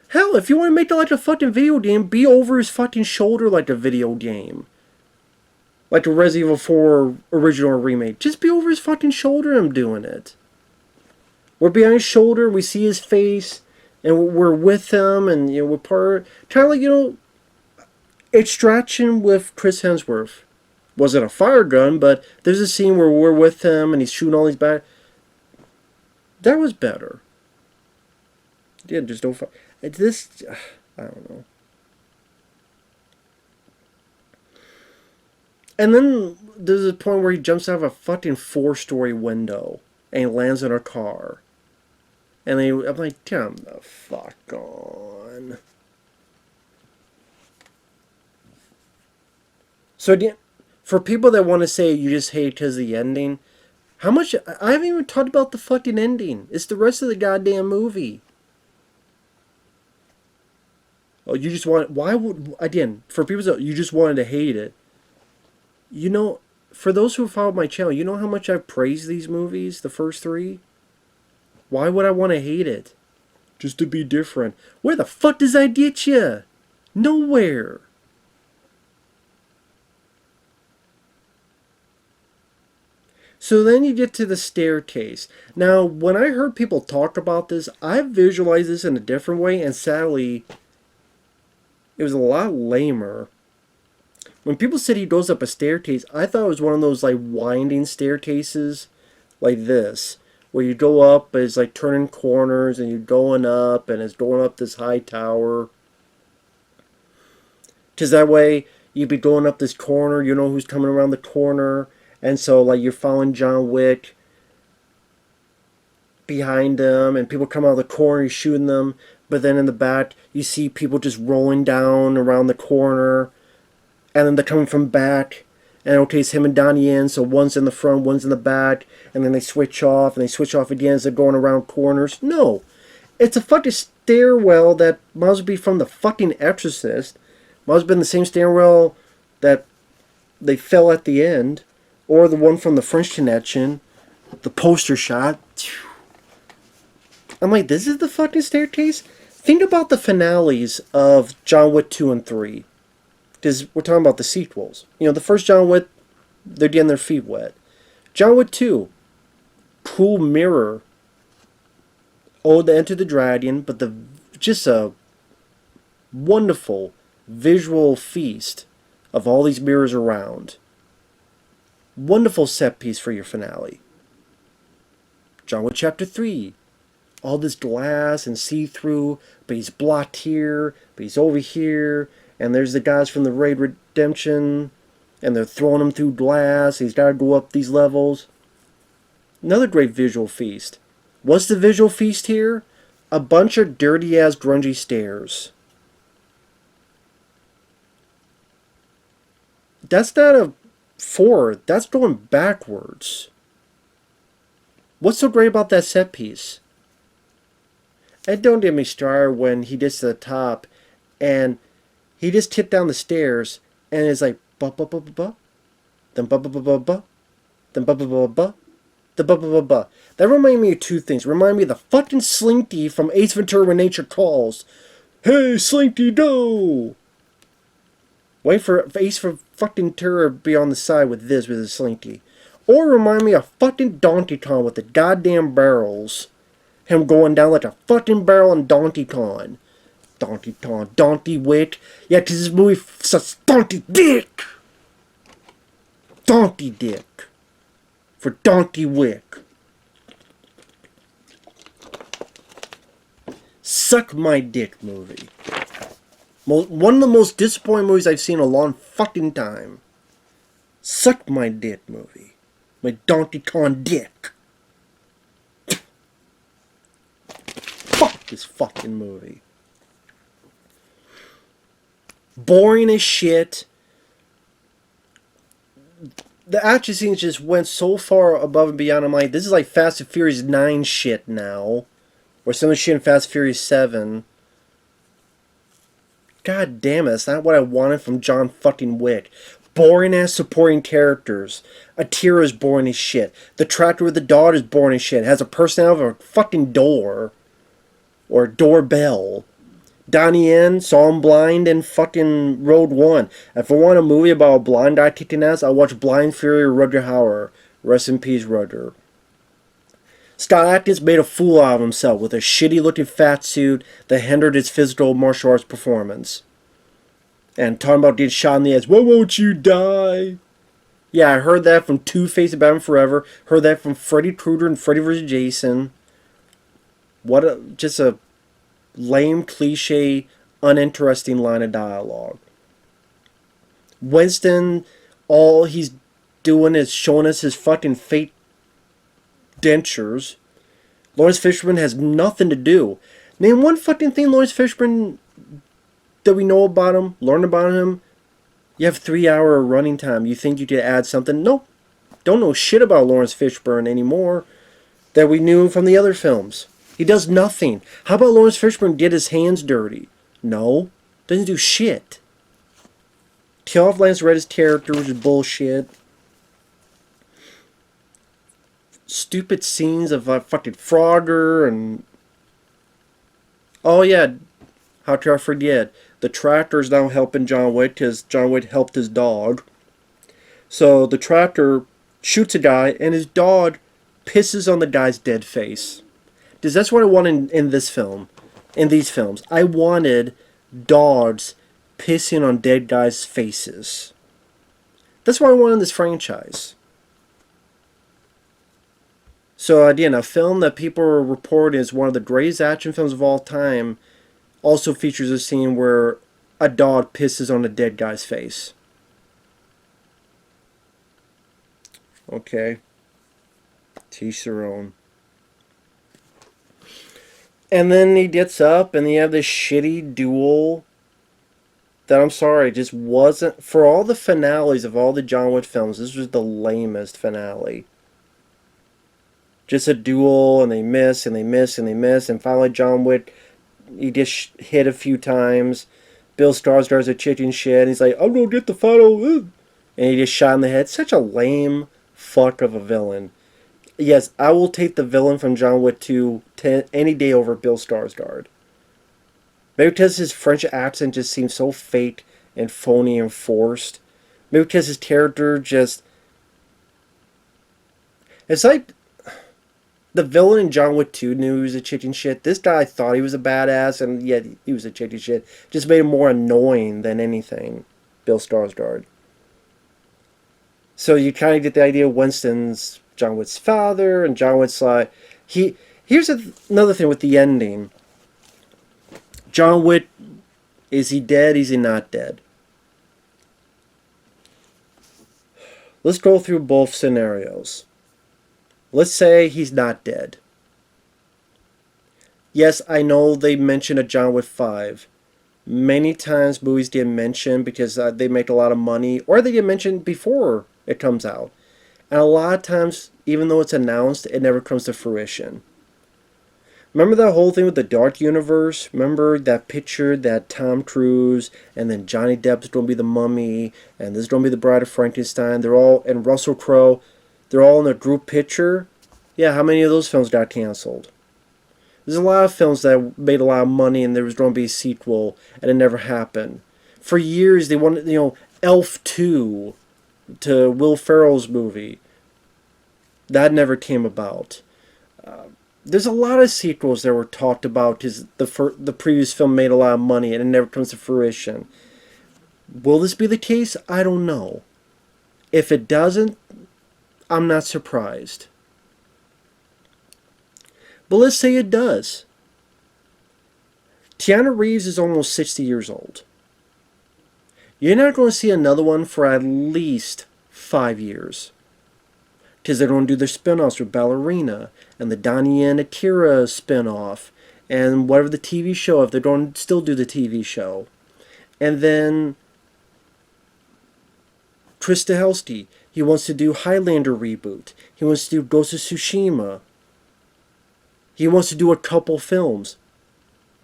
Hell, if you want to make it like a fucking video game, be over his fucking shoulder like a video game. Like a Resident Evil 4 original or remake. Just be over his fucking shoulder and doing it. We're behind his shoulder, we see his face, and we're with him, and we're part. Kind of like Extraction with Chris Hemsworth. Wasn't a fire gun, but there's a scene where we're with him and he's shooting all these bad. That was better. Yeah, just don't. This, I don't know. And then there's a point where he jumps out of a fucking 4-story window and he lands in a car. And I'm like, come the fuck on. So again, for people that want to say you just hate because of the ending, how much... I haven't even talked about the fucking ending. It's the rest of the goddamn movie. Oh, you just want... Why would... Again, for people that you just wanted to hate it. For those who follow my channel, you know how much I've praised these movies, the first 3? Why would I want to hate it? Just to be different. Where the fuck does that get you? Nowhere. So then you get to the staircase. Now, when I heard people talk about this, I visualized this in a different way, and sadly, it was a lot lamer. When people said he goes up a staircase, I thought it was one of those like winding staircases like this, where you go up, but it's like turning corners, and you're going up, and it's going up this high tower. Because that way, you'd be going up this corner, you know who's coming around the corner. And so, like, you're following John Wick behind him, and people come out of the corner, you're shooting them. But then in the back, you see people just rolling down around the corner. And then they're coming from back. And okay, it's him and Donnie Yen, so one's in the front, one's in the back. And then they switch off, and they switch off again as they're going around corners. No. It's a fucking stairwell that must be from the fucking Exorcist. Must have been the same stairwell that they fell at the end. Or the one from the French Connection. The poster shot. I'm like, this is the fucking staircase? Think about the finales of John Wick 2 and 3. Because we're talking about the sequels. The first John Wick, they're getting their feet wet. John Wick 2. Cool mirror. Ode to Enter the Dragon. But just a wonderful visual feast of all these mirrors around. Wonderful set piece for your finale. John Wick Chapter 3. All this glass and see-through, but he's blocked here, but he's over here, and there's the guys from the Raid Redemption, and they're throwing him through glass, he's got to go up these levels. Another great visual feast. What's the visual feast here? A bunch of dirty-ass grungy stairs. That's not a forward, that's going backwards. What's so great about that set piece? And don't get me started when he gets to the top and he just tipped down the stairs and it's like ba ba ba ba ba, then ba ba ba ba ba, then ba ba ba ba, then ba ba ba ba. That reminded me of two things. It reminded me of the fucking Slinky from Ace Ventura When Nature Calls. Hey Slinky, go! Wait for Ace for fucking Ventura to be on the side with his Slinky. Or remind me of fucking Donkey Kong with the goddamn barrels. Him going down like a fucking barrel in Donkey Kong. Donkey Kong, Donkey Wick. Yeah, because this movie says Donkey Dick. Donkey Dick. For Donkey Wick. Suck My Dick movie. One of the most disappointing movies I've seen in a long fucking time. Suck My Dick movie. My Donkey Kong dick. Fuck this fucking movie. Boring as shit. The action scenes just went so far above and beyond. I'm like, this is like Fast and Furious 9 shit now. Or some of the shit in Fast and Furious 7. God damn it, that's not what I wanted from John fucking Wick. Boring ass supporting characters. Atira's boring as shit. The tractor with the dog is boring as shit. It has a personality of a fucking door. Or a doorbell. Donnie Yen saw him blind in fucking Road 1. If I want a movie about a blind guy kicking ass, I'll watch Blind Fury or Rutger Hauer. Rest in peace, Rutger. Scott Atkins made a fool out of himself with a shitty-looking fat suit that hindered his physical martial arts performance. And talking about getting shot in the ass. Why won't you die? Yeah, I heard that from Two-Face and Batman Forever. Heard that from Freddy Krueger and Freddy vs. Jason. Just a lame, cliche, uninteresting line of dialogue. Winston, all he's doing is showing us his fucking fake dentures. Lawrence Fishburne has nothing to do. Name one fucking thing Lawrence Fishburne that we know about him, learn about him. You have 3 hour running time. You think you could add something? Nope. Don't know shit about Lawrence Fishburne anymore that we knew from the other films. He does nothing. How about Lawrence Fishburne get his hands dirty? No. Doesn't do shit. Kill off Lance Redditt's character, which is bullshit. Stupid scenes of fucking Frogger and... Oh yeah, how could I forget? The tractor's now helping John Wick because John Wick helped his dog. So the tractor shoots a guy and his dog pisses on the guy's dead face. Because that's what I wanted in this film. In these films. I wanted dogs pissing on dead guys' faces. That's what I want in this franchise. So again, a film that people are reporting is one of the greatest action films of all time also features a scene where a dog pisses on a dead guy's face. Okay. Teach their own. And then he gets up and you have this shitty duel that, I'm sorry, just wasn't... For all the finales of all the John Wick films, this was the lamest finale. Just a duel, and they miss, and they miss, and they miss, and finally John Wick, he gets hit a few times. Bill Skarsgård's a chicken shit, and he's like, I'm gonna get the final... And he just shot in the head. Such a lame fuck of a villain. Yes, I will take the villain from John Wick 2 any day over Bill Skarsgård. Maybe because his French accent just seems so fake and phony and forced. Maybe because his character just... It's like... The villain in John Wick 2 knew he was a chicken shit. This guy thought he was a badass, and yet he was a chicken shit. Just made him more annoying than anything, Bill Skarsgård. So you kind of get the idea Winston's John Wick's father, and John Wick's like... Here's another thing with the ending. John Wick, is he dead? Is he not dead? Let's go through both scenarios. Let's say he's not dead. Yes, I know they mention a John Wick 5. Many times movies get mentioned because they make a lot of money, or they get mentioned before it comes out. And a lot of times, even though it's announced, it never comes to fruition. Remember that whole thing with the Dark Universe? Remember that picture that Tom Cruise and then Johnny Depp's going to be the Mummy, and this is going to be the Bride of Frankenstein. They're all, and Russell Crowe, they're all in a group picture. Yeah, how many of those films got canceled? There's a lot of films that made a lot of money and there was going to be a sequel, and it never happened. For years, they wanted, Elf 2 to Will Ferrell's movie. That never came about. There's a lot of sequels that were talked about because the previous film made a lot of money and it never comes to fruition. Will this be the case? I don't know. If it doesn't, I'm not surprised. But let's say it does. Keanu Reeves is almost 60 years old. You're not going to see another one for at least 5 years. Because they're going to do their spin-offs with Ballerina and the Donnie and Akira spin-off and whatever the TV show, if they're going to still do the TV show. And then Chris Stahelski, he wants to do Highlander reboot. He wants to do Ghost of Tsushima. He wants to do a couple films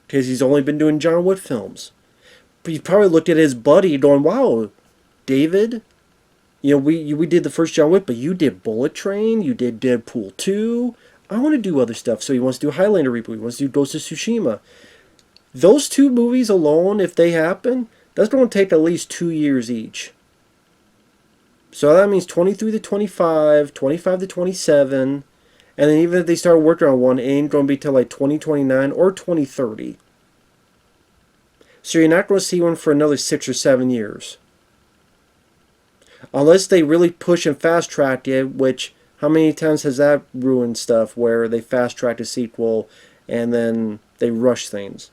because he's only been doing John Wick films. But he probably looked at his buddy going, wow, David... we did the first John Wick, but you did Bullet Train, you did Deadpool 2. I want to do other stuff. So he wants to do Highlander reboot, he wants to do Ghost of Tsushima. Those two movies alone, if they happen, that's going to take at least 2 years each. So that means 23 to 25, 25 to 27, And then even if they start working on one, it ain't going to be till like 2029 or 2030. So you're not going to see one for another 6 or 7 years. Unless they really push and fast track it, which how many times has that ruined stuff where they fast track a sequel and then they rush things?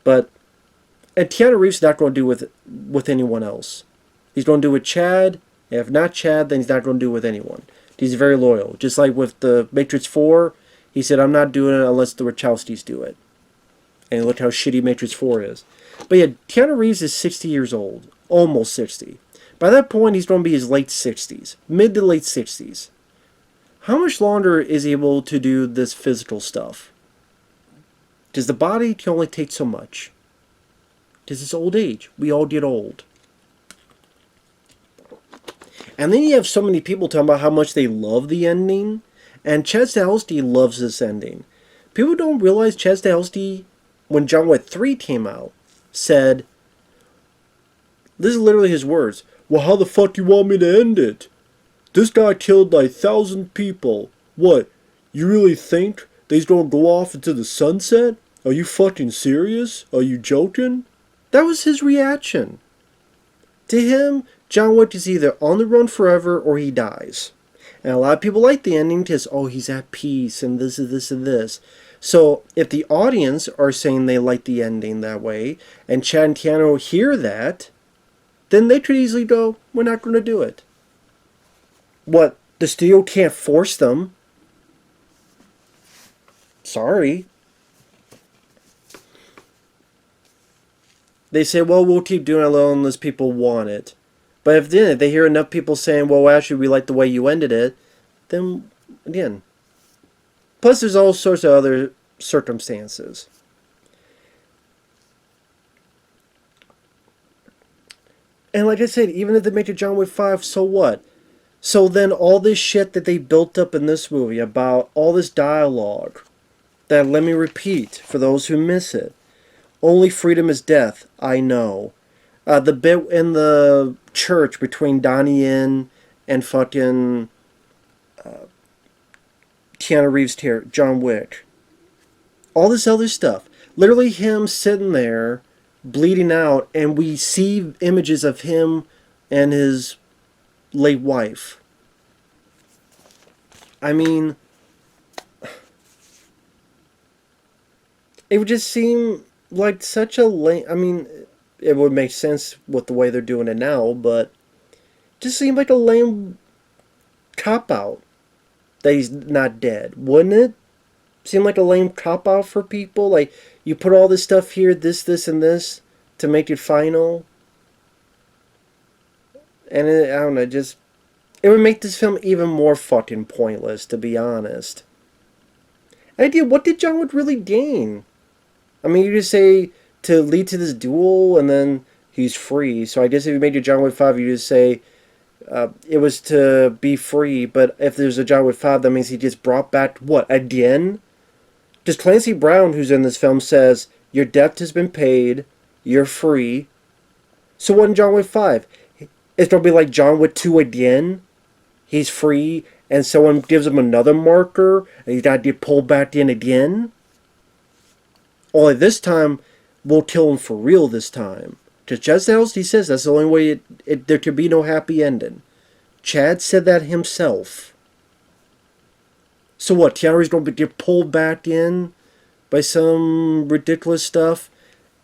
But and Keanu Reeves is not going to do with anyone else. He's going to do with Chad. And if not Chad, then he's not going to do it with anyone. He's very loyal. Just like with the Matrix 4, he said, I'm not doing it unless the Wachowskis do it. And look how shitty Matrix 4 is. But yeah, Keanu Reeves is 60 years old. Almost 60. By that point, he's going to be his late 60s. Mid to late 60s. How much longer is he able to do this physical stuff? Because the body can only take so much. Because it's old age. We all get old. And then you have so many people talking about how much they love the ending. And Chad Stahelski loves this ending. People don't realize Chad Stahelski, when John Wick 3 came out, said, this is literally his words, well, how the fuck do you want me to end it? This guy killed like 1,000 people. What, you really think they's gonna go off into the sunset? Are you fucking serious? Are you joking? That was his reaction. To him, John Wick is either on the run forever or he dies. And a lot of people like the ending because, oh, he's at peace and this and this and this. So if the audience are saying they like the ending that way, and Chad and Keanu hear that, then they could easily go, we're not going to do it. What? The studio can't force them. Sorry. They say, well, we'll keep doing it alone unless people want it. But if then they hear enough people saying, well, actually, we like the way you ended it, then, again. Plus, there's all sorts of other circumstances. And like I said, even if they make a John Wick 5, so what? So then all this shit that they built up in this movie about all this dialogue, that, let me repeat, for those who miss it, only freedom is death, I know. The bit in the church between Donnie Yen and fucking Keanu Reeves' character, John Wick. All this other stuff. Literally him sitting there, bleeding out, and we see images of him and his late wife. I mean, it would just seem like such a lame... I mean, it would make sense with the way they're doing it now, but it just seemed like a lame cop-out that he's not dead, wouldn't it? Seem like a lame cop-out for people? Like, you put all this stuff here, this, and this, to make it final. And I don't know, just... It would make this film even more fucking pointless, to be honest. Idea, what did John Wick really gain? I mean, you just say to lead to this duel, and then he's free. So I guess if you made your John Wick 5, you just say it was to be free. But if there's a John Wick 5, that means he gets brought back, what, again? Just Clancy Brown, who's in this film, says, your debt has been paid, you're free. So what in John Wick 5? It's going to be like John Wick 2 again? He's free, and someone gives him another marker, and he's got to get pulled back in again? Only this time, we'll kill him for real this time. Because Chad Stahelski says that's the only way there could be no happy ending. Chad said that himself. So what, Keanu's going to get pulled back in by some ridiculous stuff?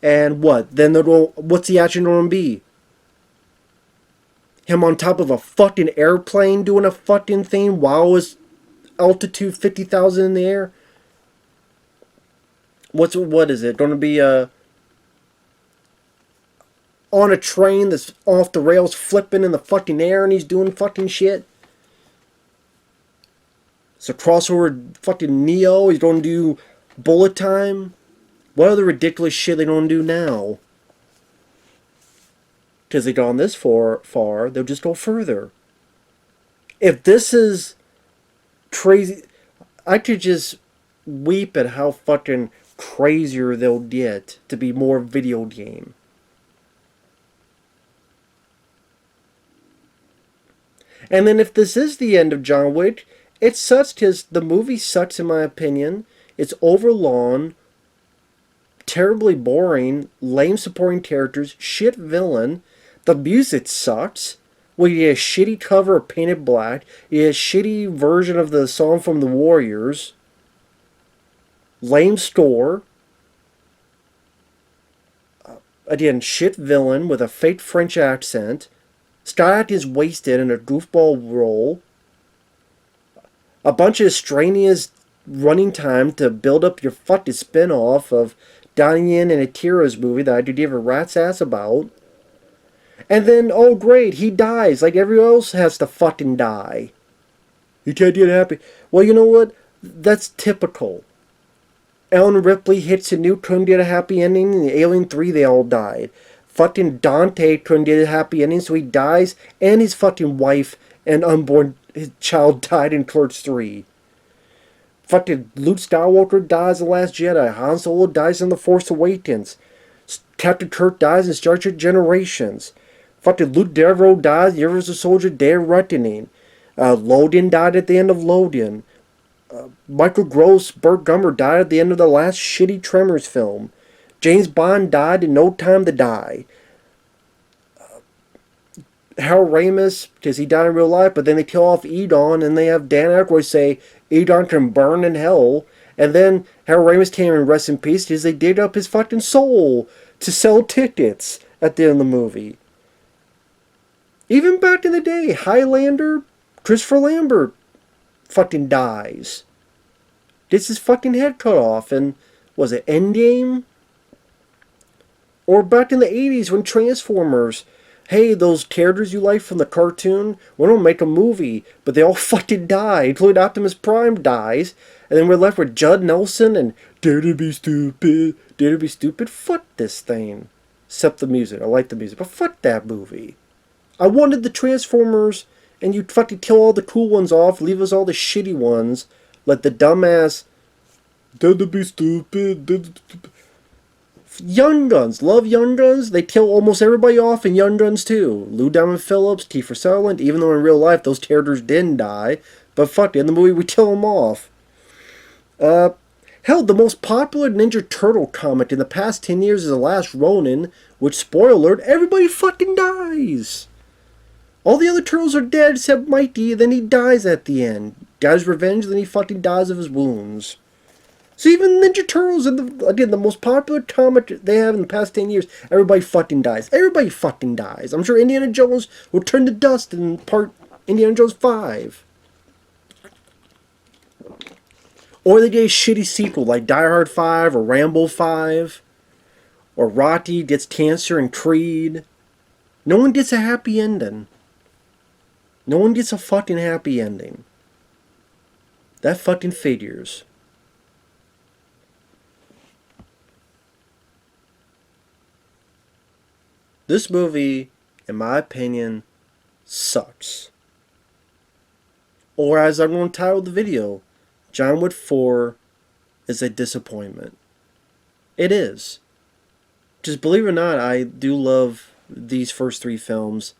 And what? Then what's the action going to be? Him on top of a fucking airplane doing a fucking thing while his altitude 50,000 in the air? What is it? Going to be on a train that's off the rails flipping in the fucking air and he's doing fucking shit? It's a crossover fucking Neo. He's going to do bullet time. What other ridiculous shit they going to do now? Because they've gone this far, they'll just go further. If this is crazy, I could just weep at how fucking crazier they'll get to be more video game. And then if this is the end of John Wick, It sucks because the movie sucks in my opinion. It's overlong, terribly boring, lame supporting characters, shit villain. The music sucks. Well, you get a shitty cover of Painted Black. You get a shitty version of the song from the Warriors. Lame score. Again, shit villain with a fake French accent. Scott is wasted in a goofball role. A bunch of extraneous running time to build up your fucking spin-off of Donnie Yen and Akira's movie that I could give a rat's ass about. And then, oh great, he dies like everyone else has to fucking die. You can't get happy. Well, you know what? That's typical. Ellen Ripley hits a nuke, couldn't get a happy ending. In Alien 3, they all died. Fucking Dante couldn't get a happy ending, so he dies, and his fucking wife and unborn his child died in Clerks 3. Fucking Luke Skywalker dies in The Last Jedi. Han Solo dies in The Force Awakens. Captain Kirk dies in Star Trek Generations. Fucking Luke Devereaux dies, Year of the Soldier, Day of Reckoning. Loden died at the end of Loden. Michael Gross, Burt Gummer died at the end of the last shitty Tremors film. James Bond died in No Time to Die. Harold Ramis, because he died in real life, but then they kill off Egon, and they have Dan Aykroyd say Egon can burn in hell. And then Harold Ramis came in rest in peace because they dig up his fucking soul to sell tickets at the end of the movie. Even back in the day, Highlander, Christopher Lambert fucking dies. Gets his fucking head cut off, and was it Endgame? Or back in the 80s when Transformers, hey, those characters you like from the cartoon, we don't make a movie, but they all fucking die, including Optimus Prime dies, and then we're left with Judd Nelson and Dare to Be Stupid, Dare to Be Stupid. Fuck this thing. Except the music. I like the music, but fuck that movie. I wanted the Transformers, and you fucking kill all the cool ones off, leave us all the shitty ones, like the dumbass Dare to Be Stupid, Young Guns. Love Young Guns. They kill almost everybody off in Young Guns too. Lou Diamond Phillips, Kiefer Sutherland, even though in real life those characters didn't die. But fuck, in the movie we kill them off. Hell, the most popular Ninja Turtle comic in the past 10 years is The Last Ronin, which, spoiler alert, everybody fucking dies. All the other turtles are dead except Mighty, then he dies at the end. Guy's revenge, then he fucking dies of his wounds. So even Ninja Turtles, again, the most popular comic they have in the past 10 years, everybody fucking dies. Everybody fucking dies. I'm sure Indiana Jones will turn to dust in part Indiana Jones 5. Or they get a shitty sequel like Die Hard 5 or Rambo 5. Or Rocky gets cancer in Creed. No one gets a happy ending. No one gets a fucking happy ending. That fucking figures. This movie, in my opinion, sucks. Or as I'm going to title the video, John Wick 4 is a disappointment. It is. Just believe it or not, I do love these first three films.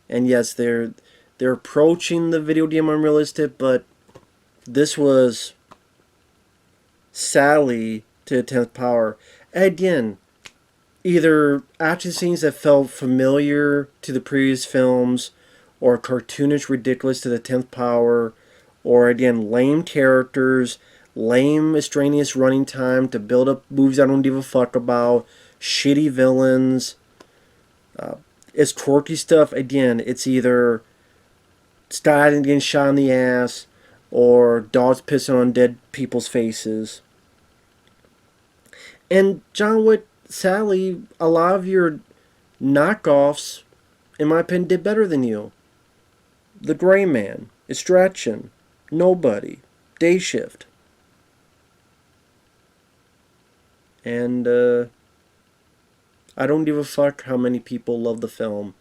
And yes, they're approaching the video game unrealistic, but this was sadly to the 10th power. Again, either action scenes that felt familiar to the previous films, or cartoonish ridiculous to the 10th power, or again, lame characters, lame extraneous running time to build up movies I don't give a fuck about, shitty villains. It's quirky stuff. Again, it's either Scott getting shot in the ass, or dogs pissing on dead people's faces. And John Wick, sadly, a lot of your knockoffs, in my opinion, did better than you. The Gray Man, Extraction, Nobody, Day Shift. And I don't give a fuck how many people love the film.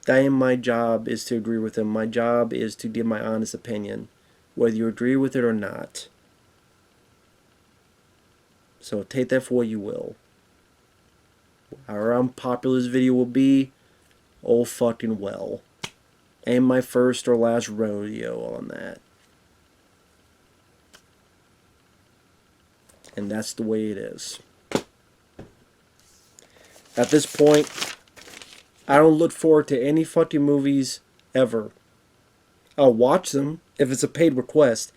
That ain't my job is to agree with them. My job is to give my honest opinion, whether you agree with it or not. So take that for what you will. However unpopular this video will be, oh fucking well. Ain't my first or last rodeo on that. And that's the way it is. At this point, I don't look forward to any fucking movies ever. I'll watch them if it's a paid request,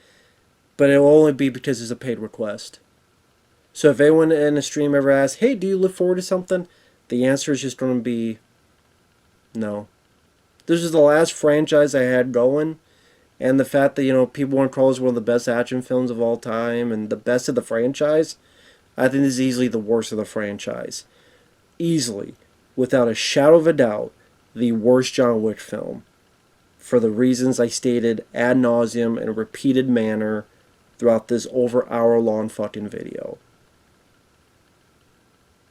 but it'll only be because it's a paid request. So if anyone in a stream ever asks, hey, do you look forward to something? The answer is just going to be no. This is the last franchise I had going, and the fact that, people want to call this one of the best action films of all time and the best of the franchise, I think this is easily the worst of the franchise. Easily, without a shadow of a doubt, the worst John Wick film. For the reasons I stated ad nauseum in a repeated manner throughout this over hour-long fucking video.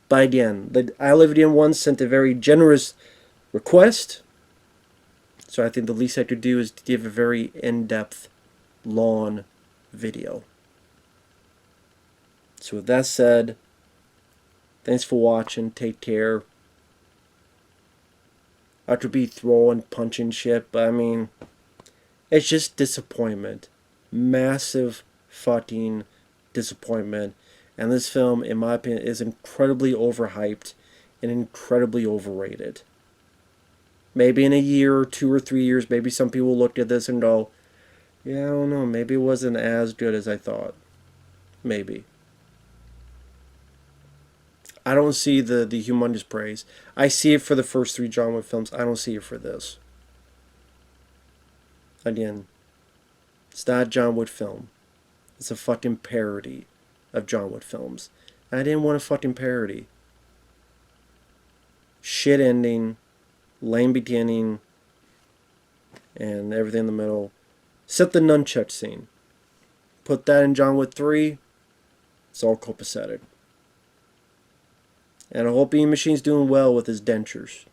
But again, the I Live It one sent a very generous request, so I think the least I could do is to give a very in-depth, long video. So with that said, thanks for watching, take care. I could be throwing, punching shit, but I mean, it's just disappointment. Massive fucking disappointment. And this film, in my opinion, is incredibly overhyped and incredibly overrated. Maybe in a year or 2 or 3 years, maybe some people look at this and go, yeah, I don't know, maybe it wasn't as good as I thought. Maybe. I don't see the humongous praise. I see it for the first 3 John Wick films. I don't see it for this. Again, it's not a John Wick film. It's a fucking parody of John Wick films. I didn't want a fucking parody. Shit ending, lame beginning, and everything in the middle. Except the nunchuck scene. Put that in John Wick 3, it's all copacetic. And I hope Ian Machine's doing well with his dentures.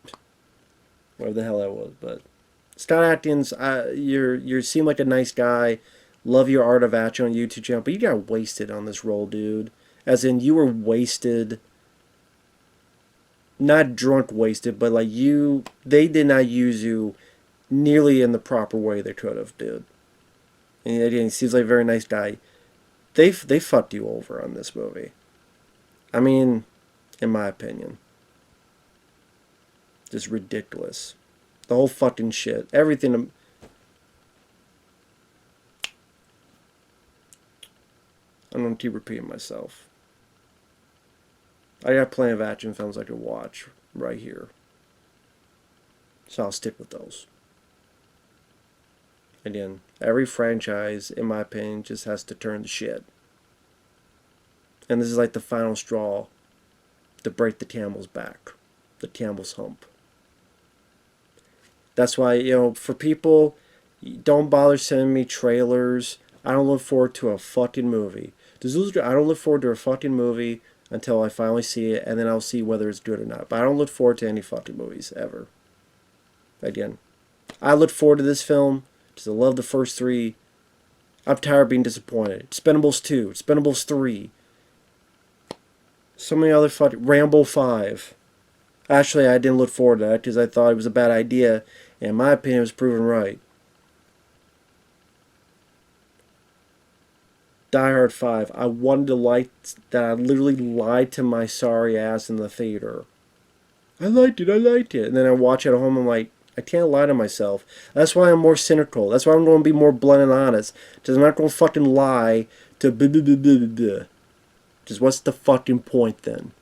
Whatever the hell that was. But Scott Adkins, you seem like a nice guy. Love your Art of Action on YouTube channel. But you got wasted on this role, dude. As in, you were wasted. Not drunk wasted, but like they did not use you nearly in the proper way they could have, dude. And again, he seems like a very nice guy. They fucked you over on this movie. I mean, in my opinion. Just ridiculous. The whole fucking shit. Everything. I'm going to keep repeating myself. I got plenty of action films I could watch right here. So I'll stick with those. Again, every franchise, in my opinion, just has to turn to shit. And this is like the final straw to break the camel's back. The camel's hump. That's why, for people, don't bother sending me trailers. I don't look forward to a fucking movie. I don't look forward to a fucking movie until I finally see it, and then I'll see whether it's good or not. But I don't look forward to any fucking movies, ever. Again, I look forward to this film, because I love the first 3. I'm tired of being disappointed. Expendables 2, Expendables 3. So many other fucking... Rambo 5. Actually, I didn't look forward to that, because I thought it was a bad idea, and in my opinion, it was proven right. Die Hard 5. I wanted to like that. I literally lied to my sorry ass in the theater. I liked it. And then I watch it at home. I'm like, I can't lie to myself. That's why I'm more cynical. That's why I'm going to be more blunt and honest. Because I'm not going to fucking lie to blah, blah, blah, blah, blah. Just what's the fucking point then?